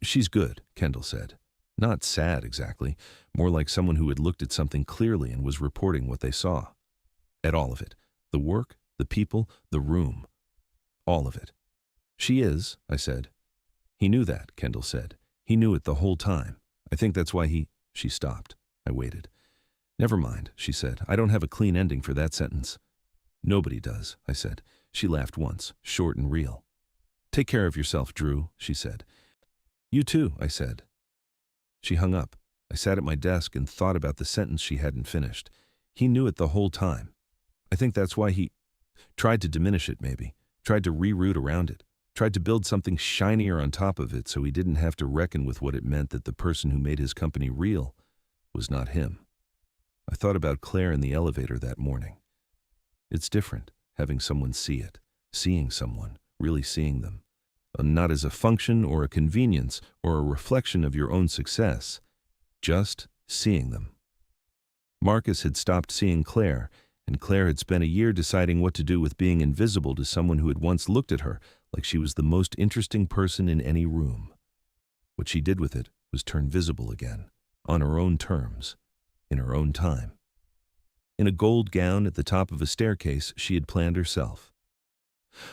"She's good," Kendall said. Not sad exactly, more like someone who had looked at something clearly and was reporting what they saw. At all of it. The work, the people, the room. All of it. "She is," I said. "He knew that," Kendall said. "He knew it the whole time. I think that's why he—" She stopped. I waited. "Never mind," she said. "I don't have a clean ending for that sentence." "Nobody does," I said. She laughed once, short and real. "Take care of yourself, Drew," she said. "You too," I said. She hung up. I sat at my desk and thought about the sentence she hadn't finished. He knew it the whole time. I think that's why he tried to diminish it, maybe. Tried to reroute around it. Tried to build something shinier on top of it so he didn't have to reckon with what it meant that the person who made his company real was not him. I thought about Claire in the elevator that morning. It's different, having someone see it. Seeing someone, really seeing them. Not as a function or a convenience or a reflection of your own success. Just seeing them. Marcus had stopped seeing Claire, and Claire had spent a year deciding what to do with being invisible to someone who had once looked at her like she was the most interesting person in any room. What she did with it was turn visible again, on her own terms, in her own time. In a gold gown at the top of a staircase she had planned herself.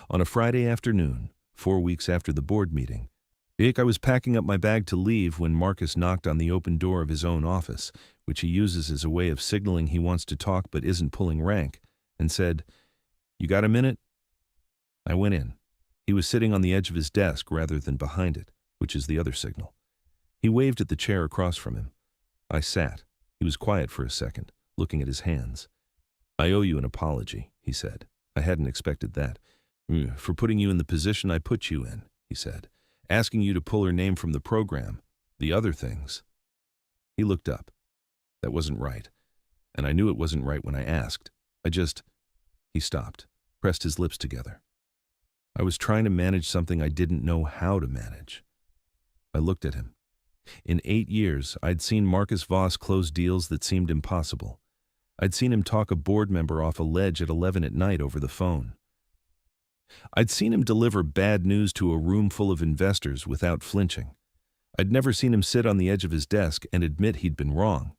On a Friday afternoon, 4 weeks after the board meeting, I was packing up my bag to leave when Marcus knocked on the open door of his own office, which he uses as a way of signaling he wants to talk but isn't pulling rank, and said, "You got a minute?" I went in. He was sitting on the edge of his desk rather than behind it, which is the other signal. He waved at the chair across from him. I sat. He was quiet for a second, looking at his hands. "I owe you an apology," he said. I hadn't expected that. "For putting you in the position I put you in," he said. "Asking you to pull her name from the program. The other things." He looked up. That wasn't right. And I knew it wasn't right when I asked. He stopped, pressed his lips together. I was trying to manage something I didn't know how to manage. I looked at him. In 8 years, I'd seen Marcus Voss close deals that seemed impossible. I'd seen him talk a board member off a ledge at 11 at night over the phone. I'd seen him deliver bad news to a room full of investors without flinching. I'd never seen him sit on the edge of his desk and admit he'd been wrong.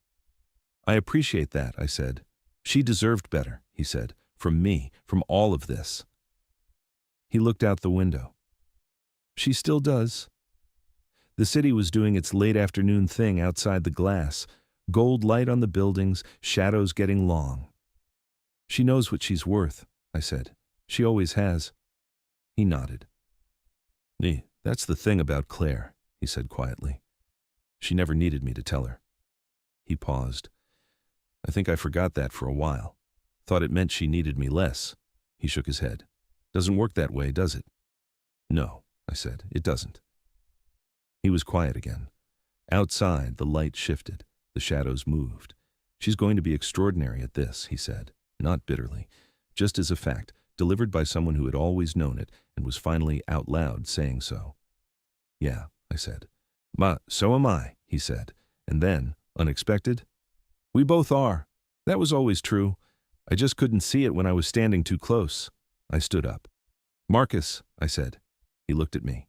"I appreciate that," I said. She deserved better, he said, from me, from all of this. He looked out the window. She still does. The city was doing its late afternoon thing outside the glass, gold light on the buildings, shadows getting long. She knows what she's worth, I said. She always has. He nodded. That's the thing about Claire, he said quietly. She never needed me to tell her. He paused. I think I forgot that for a while. Thought it meant she needed me less. He shook his head. Doesn't work that way, does it? No, I said, it doesn't. He was quiet again. Outside, the light shifted. The shadows moved. She's going to be extraordinary at this, he said, not bitterly, just as a fact, delivered by someone who had always known it and was finally out loud saying so. Yeah, I said. So am I, he said, and then, unexpected, we both are. That was always true. I just couldn't see it when I was standing too close. I stood up. Marcus, I said. He looked at me.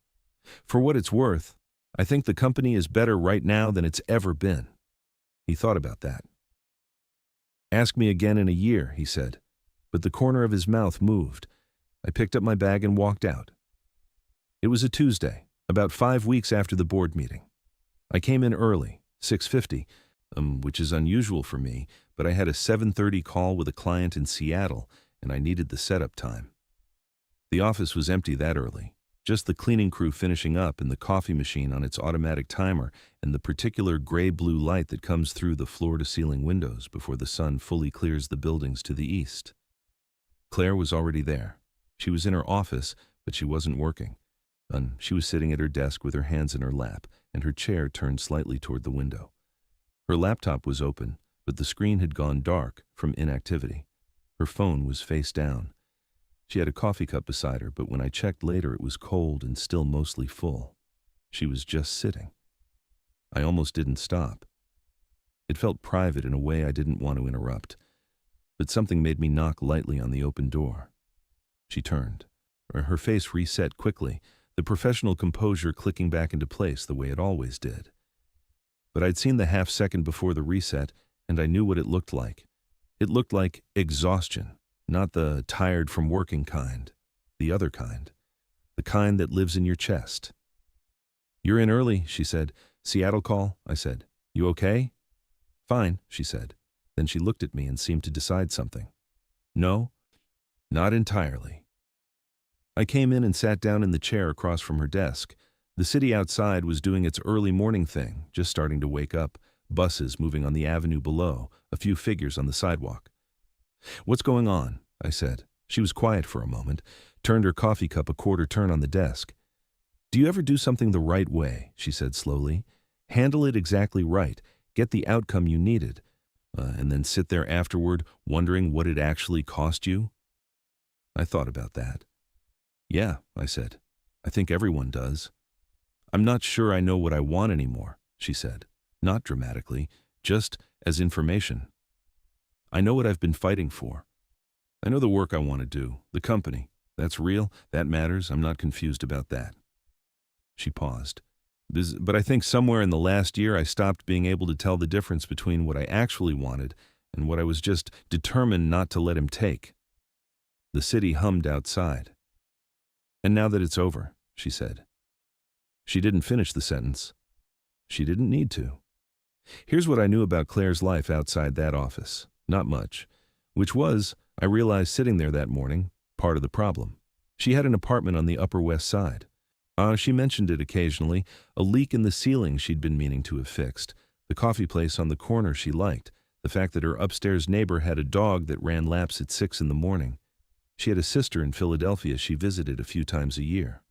For what it's worth, I think the company is better right now than it's ever been. He thought about that. Ask me again in a year, he said, but the corner of his mouth moved. I picked up my bag and walked out. It was a Tuesday, about 5 weeks after the board meeting. I came in early, 6:50, which is unusual for me, but I had a 7:30 call with a client in Seattle, and I needed the setup time. The office was empty that early, just the cleaning crew finishing up and the coffee machine on its automatic timer and the particular gray-blue light that comes through the floor-to-ceiling windows before the sun fully clears the buildings to the east. Claire was already there. She was in her office, but she wasn't working. She was sitting at her desk with her hands in her lap and her chair turned slightly toward the window. Her laptop was open, but the screen had gone dark from inactivity. Her phone was face down. She had a coffee cup beside her, but when I checked later it was cold and still mostly full. She was just sitting. I almost didn't stop. It felt private in a way I didn't want to interrupt, but something made me knock lightly on the open door. She turned. Her face reset quickly, the professional composure clicking back into place the way it always did. But I'd seen the half-second before the reset, and I knew what it looked like. It looked like exhaustion, not the tired from working kind, the other kind, the kind that lives in your chest. You're in early, she said. Seattle call, I said. You okay? Fine, she said. Then she looked at me and seemed to decide something. No, not entirely. I came in and sat down in the chair across from her desk. The city outside was doing its early morning thing, just starting to wake up, buses moving on the avenue below, a few figures on the sidewalk. What's going on? I said. She was quiet for a moment, turned her coffee cup a quarter turn on the desk. Do you ever do something the right way? She said slowly. Handle it exactly right, get the outcome you needed, and then sit there afterward wondering what it actually cost you? I thought about that. Yeah, I said. I think everyone does. I'm not sure I know what I want anymore, she said. Not dramatically, just as information. I know what I've been fighting for. I know the work I want to do, the company. That's real, that matters, I'm not confused about that. She paused. But I think somewhere in the last year I stopped being able to tell the difference between what I actually wanted and what I was just determined not to let him take. The city hummed outside. And now that it's over, she said. She didn't finish the sentence. She didn't need to. Here's what I knew about Claire's life outside that office. Not much. Which was, I realized sitting there that morning, part of the problem. She had an apartment on the Upper West Side. She mentioned it occasionally, a leak in the ceiling she'd been meaning to have fixed, the coffee place on the corner she liked, the fact that her upstairs neighbor had a dog that ran laps at 6 in the morning. She had a sister in Philadelphia she visited a few times a year.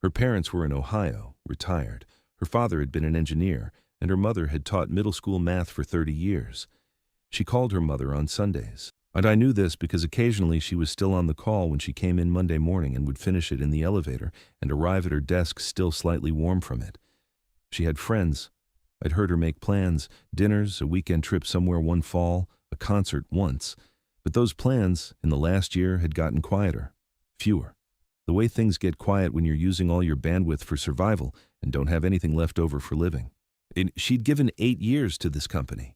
Her parents were in Ohio, retired. Her father had been an engineer, and her mother had taught middle school math for 30 years. She called her mother on Sundays. And I knew this because occasionally she was still on the call when she came in Monday morning and would finish it in the elevator and arrive at her desk still slightly warm from it. She had friends. I'd heard her make plans, dinners, a weekend trip somewhere one fall, a concert once. But those plans, in the last year, had gotten quieter, fewer. The way things get quiet when you're using all your bandwidth for survival and don't have anything left over for living. She'd given 8 years to this company.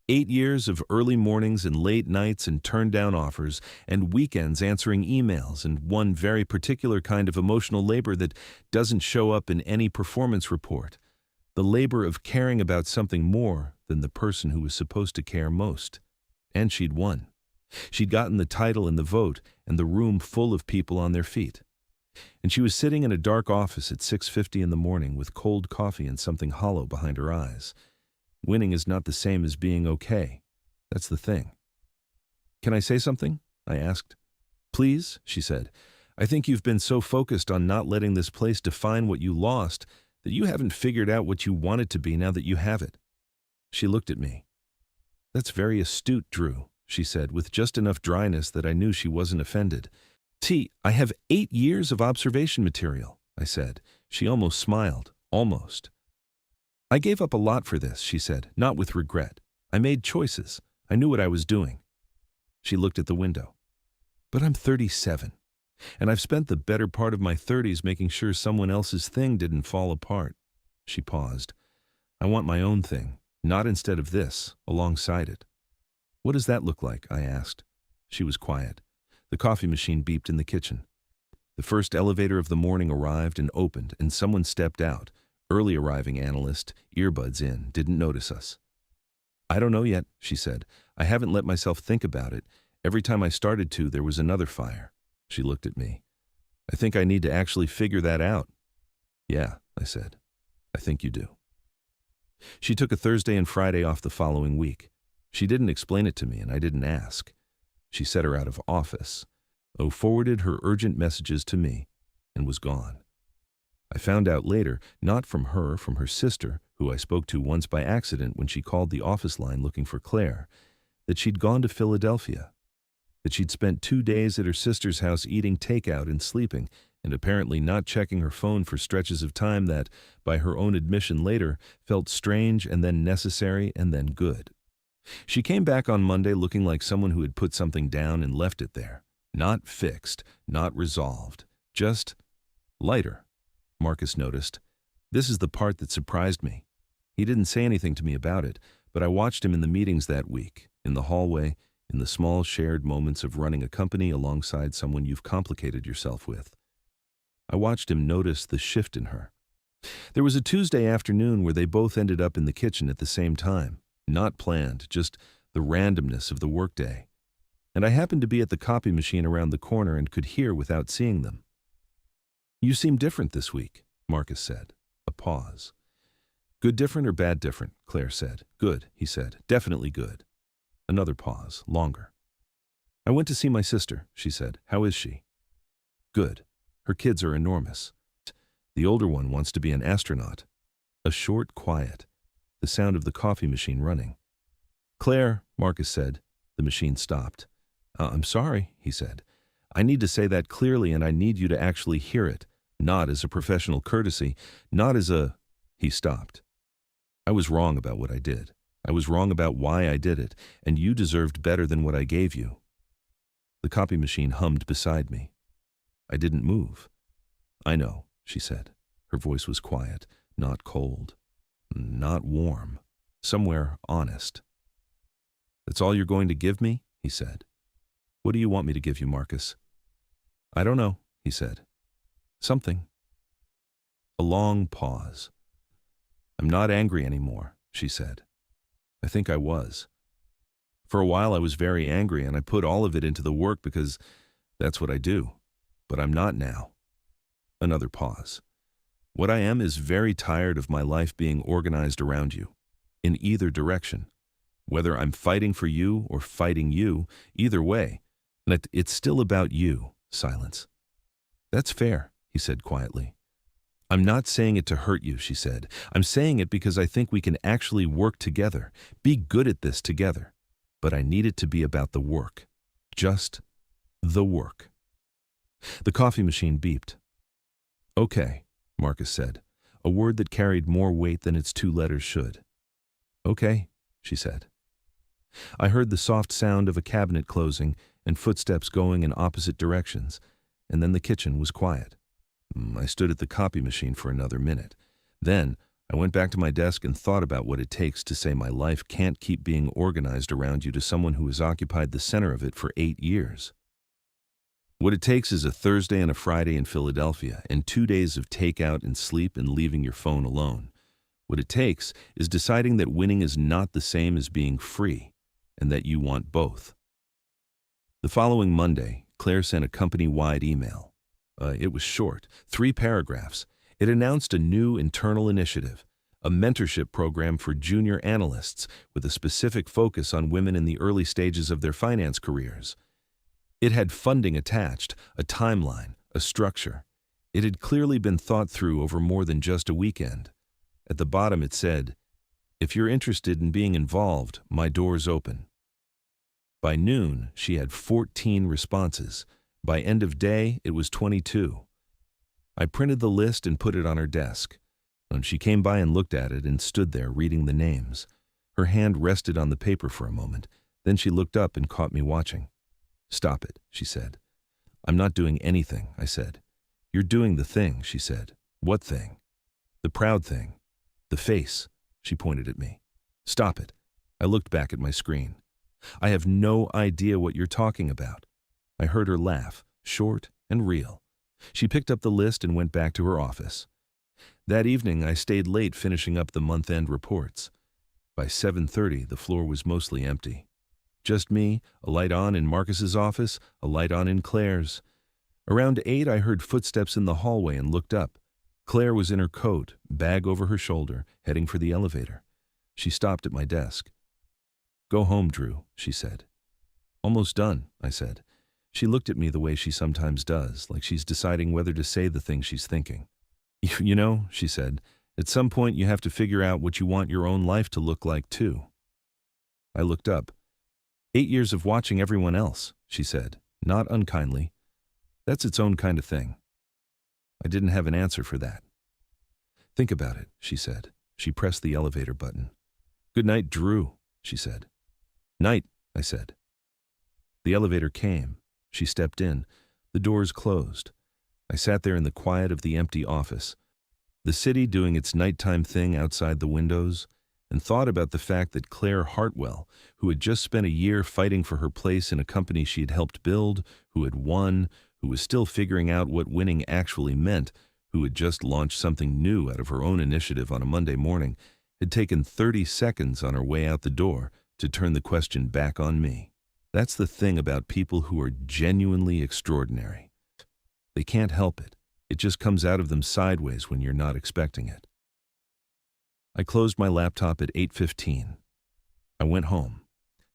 8 years of early mornings and late nights and turned-down offers, and weekends answering emails, and one very particular kind of emotional labor that doesn't show up in any performance report. The labor of caring about something more than the person who was supposed to care most. And she'd won. She'd gotten the title and the vote, and the room full of people on their feet. And she was sitting in a dark office at 6:50 in the morning with cold coffee and something hollow behind her eyes. Winning is not the same as being okay. That's the thing. "Can I say something?" I asked. "Please," she said. "I think you've been so focused on not letting this place define what you lost that you haven't figured out what you want it to be now that you have it." She looked at me. "That's very astute, Drew," she said, with just enough dryness that I knew she wasn't offended. I have 8 years of observation material," I said. She almost smiled. Almost. "I gave up a lot for this," she said, "not with regret. I made choices. I knew what I was doing." She looked at the window. "But I'm 37, and I've spent the better part of my 30s making sure someone else's thing didn't fall apart." She paused. "I want my own thing, not instead of this, alongside it." "What does that look like?" I asked. She was quiet. The coffee machine beeped in the kitchen. The first elevator of the morning arrived and opened, and someone stepped out. Early arriving analyst, earbuds in, didn't notice us. "I don't know yet," she said. "I haven't let myself think about it. Every time I started to, there was another fire." She looked at me. "I think I need to actually figure that out." "Yeah," I said. "I think you do." She took a Thursday and Friday off the following week. She didn't explain it to me, and I didn't ask. She set her out of office, forwarded her urgent messages to me, and was gone. I found out later, not from her sister, who I spoke to once by accident when she called the office line looking for Claire, that she'd gone to Philadelphia, that she'd spent 2 days at her sister's house eating takeout and sleeping, and apparently not checking her phone for stretches of time that, by her own admission later, felt strange and then necessary and then good. She came back on Monday looking like someone who had put something down and left it there. Not fixed, not resolved, just lighter. Marcus noticed. This is the part that surprised me. He didn't say anything to me about it, but I watched him in the meetings that week, in the hallway, in the small shared moments of running a company alongside someone you've complicated yourself with. I watched him notice the shift in her. There was a Tuesday afternoon where they both ended up in the kitchen at the same time. Not planned, just the randomness of the workday. And I happened to be at the copy machine around the corner and could hear without seeing them. "You seem different this week," Marcus said. A pause. "Good different or bad different?" Claire said. "Good," he said. "Definitely good." Another pause, longer. "I went to see my sister," she said. "How is she?" "Good. Her kids are enormous. The older one wants to be an astronaut." A short quiet. The sound of the coffee machine running. "Claire," Marcus said. The machine stopped. "I'm sorry," he said. "I need to say that clearly, and I need you to actually hear it, not as a professional courtesy, not as a—" He stopped. "I was wrong about what I did. I was wrong about why I did it, and you deserved better than what I gave you." The copy machine hummed beside me. I didn't move. "I know," she said. Her voice was quiet, not cold, not warm, somewhere honest. "That's all you're going to give me?" he said. "What do you want me to give you, Marcus?" "I don't know," he said. "Something." A long pause. "I'm not angry anymore," she said. I think I was. For a while I was very angry, and I put all of it into the work because that's what I do. But I'm not now. Another pause. "What I am is very tired of my life being organized around you, in either direction. Whether I'm fighting for you or fighting you, either way, it's still about you." Silence. "That's fair," he said quietly. "I'm not saying it to hurt you," she said. "I'm saying it because I think we can actually work together, be good at this together. But I need it to be about the work. Just the work." The coffee machine beeped. "Okay," Marcus said, a word that carried more weight than its 2 letters should. "Okay," she said. I heard the soft sound of a cabinet closing and footsteps going in opposite directions, and then the kitchen was quiet. I stood at the copy machine for another minute. Then, I went back to my desk and thought about what it takes to say my life can't keep being organized around you to someone who has occupied the center of it for 8 years. What it takes is a Thursday and a Friday in Philadelphia and 2 days of takeout and sleep and leaving your phone alone. What it takes is deciding that winning is not the same as being free and that you want both. The following Monday, Claire sent a company-wide email. It was short, 3 paragraphs. It announced a new internal initiative, a mentorship program for junior analysts with a specific focus on women in the early stages of their finance careers. It had funding attached, a timeline, a structure. It had clearly been thought through over more than just a weekend. At the bottom it said, "If you're interested in being involved, my door's open." By noon, she had 14 responses. By end of day, it was 22. I printed the list and put it on her desk. And she came by and looked at it and stood there reading the names. Her hand rested on the paper for a moment. Then she looked up and caught me watching. "Stop it," she said. "I'm not doing anything," I said. "You're doing the thing," she said. "What thing?" "The proud thing. The face," she pointed at me. "Stop it." I looked back at my screen. "I have no idea what you're talking about." I heard her laugh, short and real. She picked up the list and went back to her office. That evening, I stayed late finishing up the month-end reports. By 7:30, the floor was mostly empty. Just me, a light on in Marcus's office, a light on in Claire's. Around 8, I heard footsteps in the hallway and looked up. Claire was in her coat, bag over her shoulder, heading for the elevator. She stopped at my desk. "Go home, Drew," she said. "Almost done," I said. She looked at me the way she sometimes does, like she's deciding whether to say the thing she's thinking. "You know," she said, "at some point you have to figure out what you want your own life to look like, too." I looked up. 8 years of watching everyone else," she said, not unkindly. "That's its own kind of thing." I didn't have an answer for that. "Think about it," she said. She pressed the elevator button. "Good night, Drew," she said. "Night," I said. The elevator came. She stepped in. The doors closed. I sat there in the quiet of the empty office, the city doing its nighttime thing outside the windows, and thought about the fact that Claire Hartwell, who had just spent a year fighting for her place in a company she had helped build, who had won, who was still figuring out what winning actually meant, who had just launched something new out of her own initiative on a Monday morning, had taken 30 seconds on her way out the door to turn the question back on me. That's the thing about people who are genuinely extraordinary. They can't help it. It just comes out of them sideways when you're not expecting it. I closed my laptop at 8:15. I went home.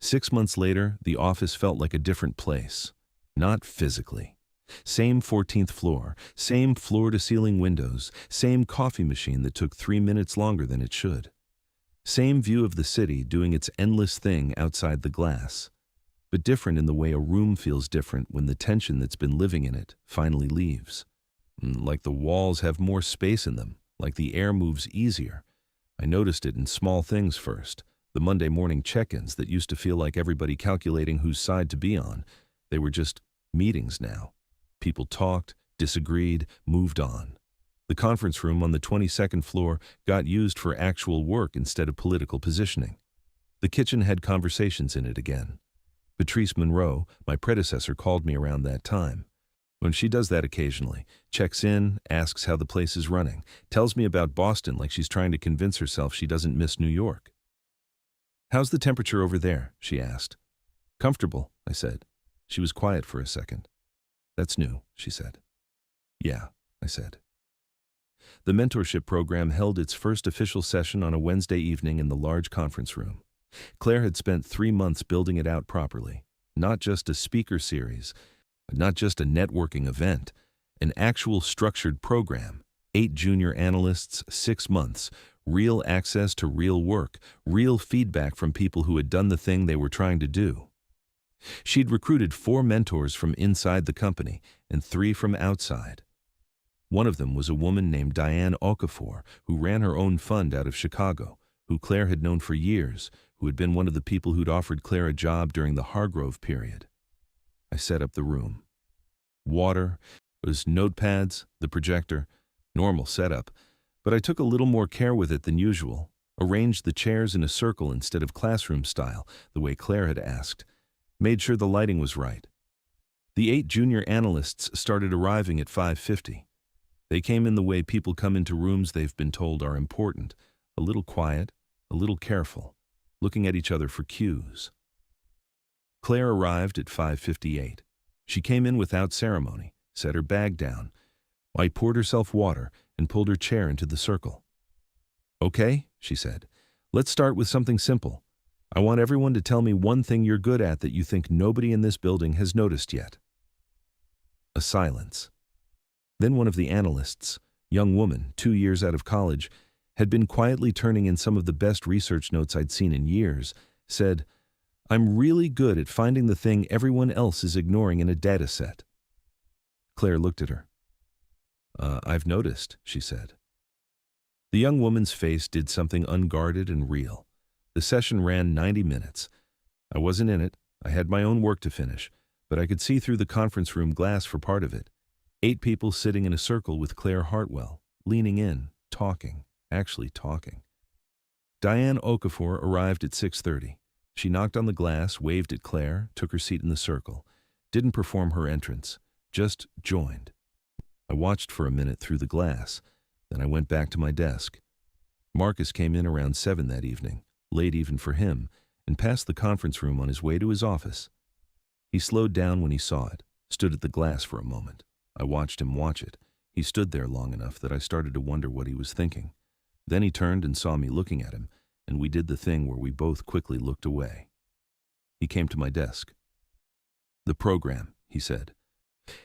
6 months later, the office felt like a different place. Not physically. Same 14th floor, same floor-to-ceiling windows, same coffee machine that took 3 minutes longer than it should. Same view of the city doing its endless thing outside the glass. But different in the way a room feels different when the tension that's been living in it finally leaves. Like the walls have more space in them, like the air moves easier. I noticed it in small things first. The Monday morning check-ins that used to feel like everybody calculating whose side to be on. They were just meetings now. People talked, disagreed, moved on. The conference room on the 22nd floor got used for actual work instead of political positioning. The kitchen had conversations in it again. Patrice Monroe, my predecessor, called me around that time. When she does that occasionally, checks in, asks how the place is running, tells me about Boston like she's trying to convince herself she doesn't miss New York. "How's the temperature over there?" she asked. "Comfortable," I said. She was quiet for a second. "That's new," she said. "Yeah," I said. The mentorship program held its first official session on a Wednesday evening in the large conference room. Claire had spent 3 months building it out properly, not just a speaker series, not just a networking event, an actual structured program, 8 junior analysts, 6 months, real access to real work, real feedback from people who had done the thing they were trying to do. She'd recruited 4 mentors from inside the company and 3 from outside. One of them was a woman named Diane Okafor, who ran her own fund out of Chicago, who Claire had known for years, who had been one of the people who'd offered Claire a job during the Hargrove period. I set up the room. Water, was notepads, the projector, normal setup, But I took a little more care with it than usual, arranged the chairs in a circle instead of classroom style, the way Claire had asked, made sure the lighting was right. The 8 junior analysts started arriving at 5:50. They came in the way people come into rooms they've been told are important, a little quiet, a little careful, looking at each other for cues. Claire arrived at 5:58. She came in without ceremony, set her bag down. I poured herself water and pulled her chair into the circle. "Okay," she said. "Let's start with something simple. I want everyone to tell me one thing you're good at that you think nobody in this building has noticed yet." A silence. Then one of the analysts, young woman, 2 years out of college, had been quietly turning in some of the best research notes I'd seen in years, said, "I'm really good at finding the thing everyone else is ignoring in a data set." Claire looked at her. I've noticed," she said. The young woman's face did something unguarded and real. The session ran 90 minutes. I wasn't in it. I had my own work to finish, but I could see through the conference room glass for part of it. 8 people sitting in a circle with Claire Hartwell, leaning in, talking, actually talking. Diane Okafor arrived at 6:30. She knocked on the glass, waved at Claire, took her seat in the circle. Didn't perform her entrance, just joined. I watched for a minute through the glass, then I went back to my desk. Marcus came in around 7 that evening, late even for him, and passed the conference room on his way to his office. He slowed down when he saw it, stood at the glass for a moment. I watched him watch it. He stood there long enough that I started to wonder what he was thinking. Then he turned and saw me looking at him, and we did the thing where we both quickly looked away. He came to my desk. "The program," he said.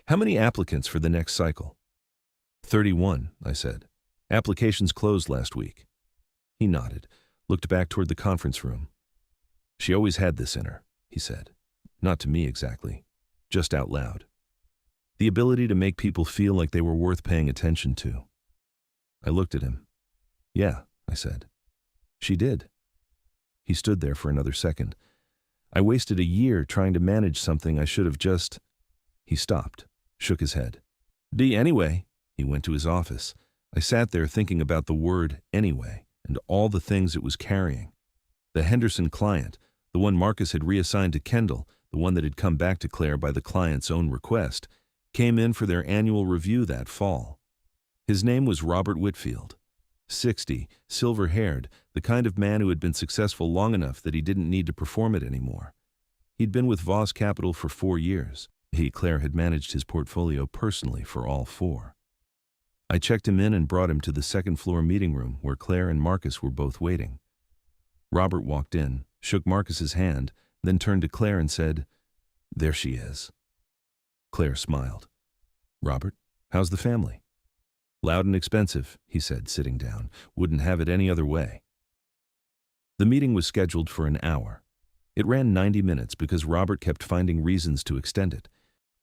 "How many applicants for the next cycle?" 31, I said. "Applications closed last week." He nodded, looked back toward the conference room. "She always had this in her," he said. Not to me exactly, just out loud. The ability to make people feel like they were worth paying attention to. I looked at him. "Yeah," I said. "She did." He stood there for another second. "I wasted a year trying to manage something I should have just—" He stopped, shook his head. Anyway," he went to his office. I sat there thinking about the word anyway and all the things it was carrying. The Henderson client, the one Marcus had reassigned to Kendall, the one that had come back to Claire by the client's own request, came in for their annual review that fall. His name was Robert Whitfield. 60, silver-haired, the kind of man who had been successful long enough that he didn't need to perform it anymore. He'd been with Voss Capital for 4 years. Claire had managed his portfolio personally for all 4. I checked him in and brought him to the second-floor meeting room where Claire and Marcus were both waiting. Robert walked in, shook Marcus's hand, then turned to Claire and said, "There she is." Claire smiled. "Robert, how's the family?" "Loud and expensive," he said, sitting down. "Wouldn't have it any other way." The meeting was scheduled for an hour. It ran 90 minutes because Robert kept finding reasons to extend it.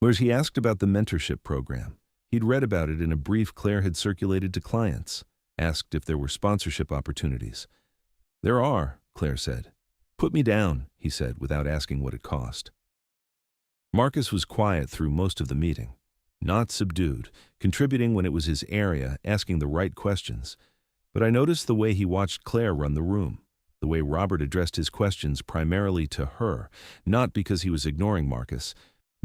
Whereas he asked about the mentorship program. He'd read about it in a brief Claire had circulated to clients, asked if there were sponsorship opportunities. "There are," Claire said. "Put me down," he said, without asking what it cost. Marcus was quiet through most of the meeting, not subdued, contributing when it was his area, asking the right questions. But I noticed the way he watched Claire run the room, the way Robert addressed his questions primarily to her, not because he was ignoring Marcus,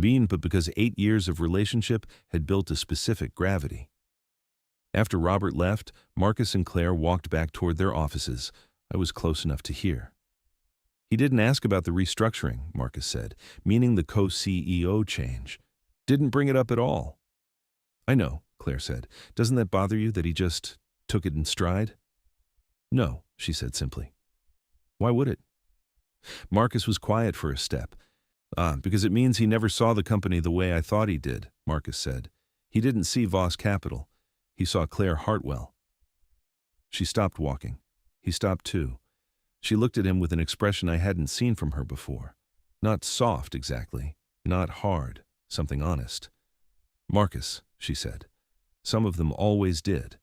but because 8 years of relationship had built a specific gravity. After Robert left, Marcus and Claire walked back toward their offices. I was close enough to hear. "He didn't ask about the restructuring," Marcus said, meaning the co-CEO change. "Didn't bring it up at all." "I know," Claire said. "Doesn't that bother you that he just took it in stride?" "No," she said simply. "Why would it?" Marcus was quiet for a step. Because it means he never saw the company the way I thought he did," Marcus said. "He didn't see Voss Capital. He saw Claire Hartwell." She stopped walking. He stopped too. She looked at him with an expression I hadn't seen from her before. Not soft exactly, not hard, something honest. "Marcus," she said. "Some of them always did."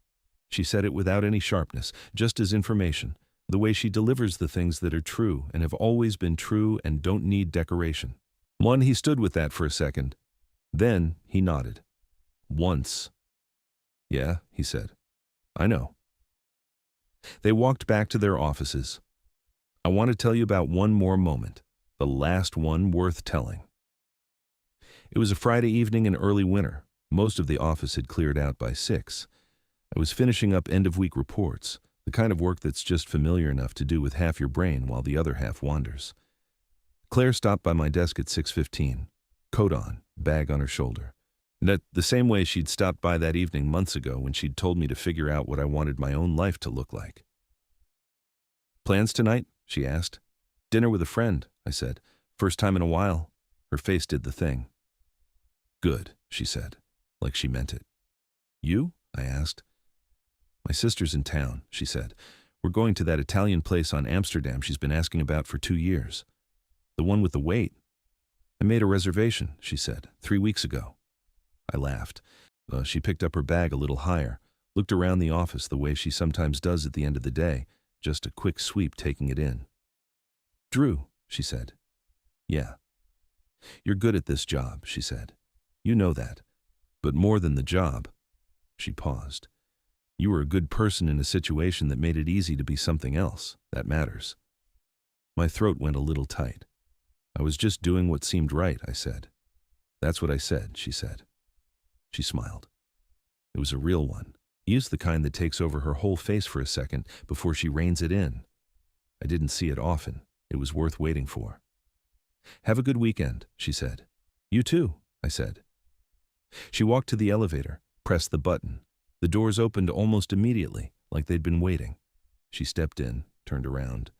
She said it without any sharpness, just as information, the way she delivers the things that are true and have always been true and don't need decoration. He stood with that for a second. Then he nodded. "Once." "Yeah," he said. "I know." They walked back to their offices. I want to tell you about one more moment, the last one worth telling. It was a Friday evening in early winter. Most of the office had cleared out by 6. I was finishing up end-of-week reports, the kind of work that's just familiar enough to do with half your brain while the other half wanders. Claire stopped by my desk at 6:15, coat on, bag on her shoulder. And the same way she'd stopped by that evening months ago when she'd told me to figure out what I wanted my own life to look like. "Plans tonight?" she asked. "Dinner with a friend," I said. "First time in a while." Her face did the thing. "Good," she said, like she meant it. "You?" I asked. "My sister's in town," she said. "We're going to that Italian place on Amsterdam she's been asking about for 2 years. The one with the wait. I made a reservation," she said, 3 weeks ago. I laughed. She picked up her bag a little higher, looked around the office the way she sometimes does at the end of the day, just a quick sweep taking it in. "Drew," she said. "Yeah." "You're good at this job," she said. "You know that. But more than the job." She paused. "You were a good person in a situation that made it easy to be something else. That matters." My throat went a little tight. "I was just doing what seemed right," I said. "That's what I said," she said. She smiled. It was a real one. Used the kind that takes over her whole face for a second before she reins it in. I didn't see it often. It was worth waiting for. "Have a good weekend," she said. "You too," I said. She walked to the elevator, pressed the button. The doors opened almost immediately, like they'd been waiting. She stepped in, turned around.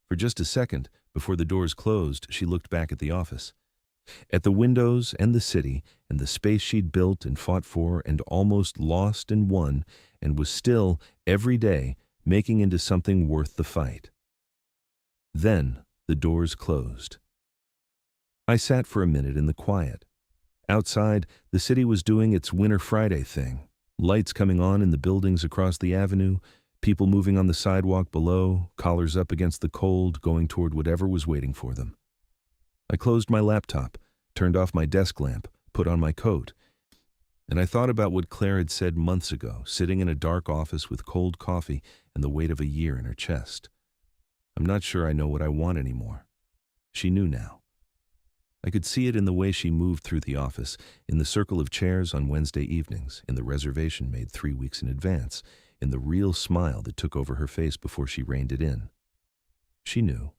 For just a second, before the doors closed, she looked back at the office. At the windows and the city and the space she'd built and fought for and almost lost and won and was still, every day, making into something worth the fight. Then the doors closed. I sat for a minute in the quiet. Outside, the city was doing its Winter Friday thing. Lights coming on in the buildings across the avenue, people moving on the sidewalk below, collars up against the cold, going toward whatever was waiting for them. I closed my laptop, turned off my desk lamp, put on my coat, and I thought about what Claire had said months ago, sitting in a dark office with cold coffee and the weight of a year in her chest. I'm not sure I know what I want anymore. She knew now. I could see it in the way she moved through the office, in the circle of chairs on Wednesday evenings, in the reservation made 3 weeks in advance, in the real smile that took over her face before she reined it in. She knew.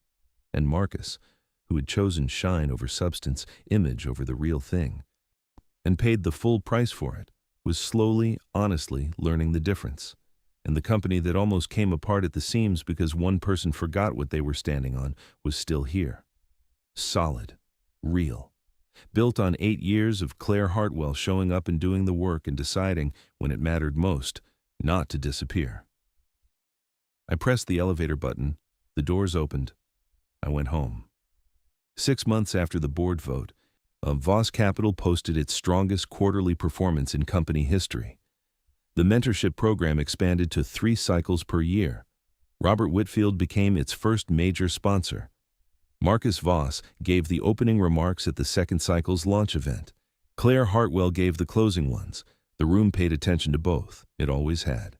And Marcus, who had chosen shine over substance, image over the real thing, and paid the full price for it, was slowly, honestly learning the difference. And the company that almost came apart at the seams because one person forgot what they were standing on was still here. Solid. Real. Built on 8 years of Claire Hartwell showing up and doing the work and deciding, when it mattered most, not to disappear. I pressed the elevator button. The doors opened. I went home. 6 months after the board vote, Voss Capital posted its strongest quarterly performance in company history. The mentorship program expanded to 3 cycles per year. Robert Whitfield became its first major sponsor. Marcus Voss gave the opening remarks at the second cycle's launch event. Claire Hartwell gave the closing ones. The room paid attention to both. It always had.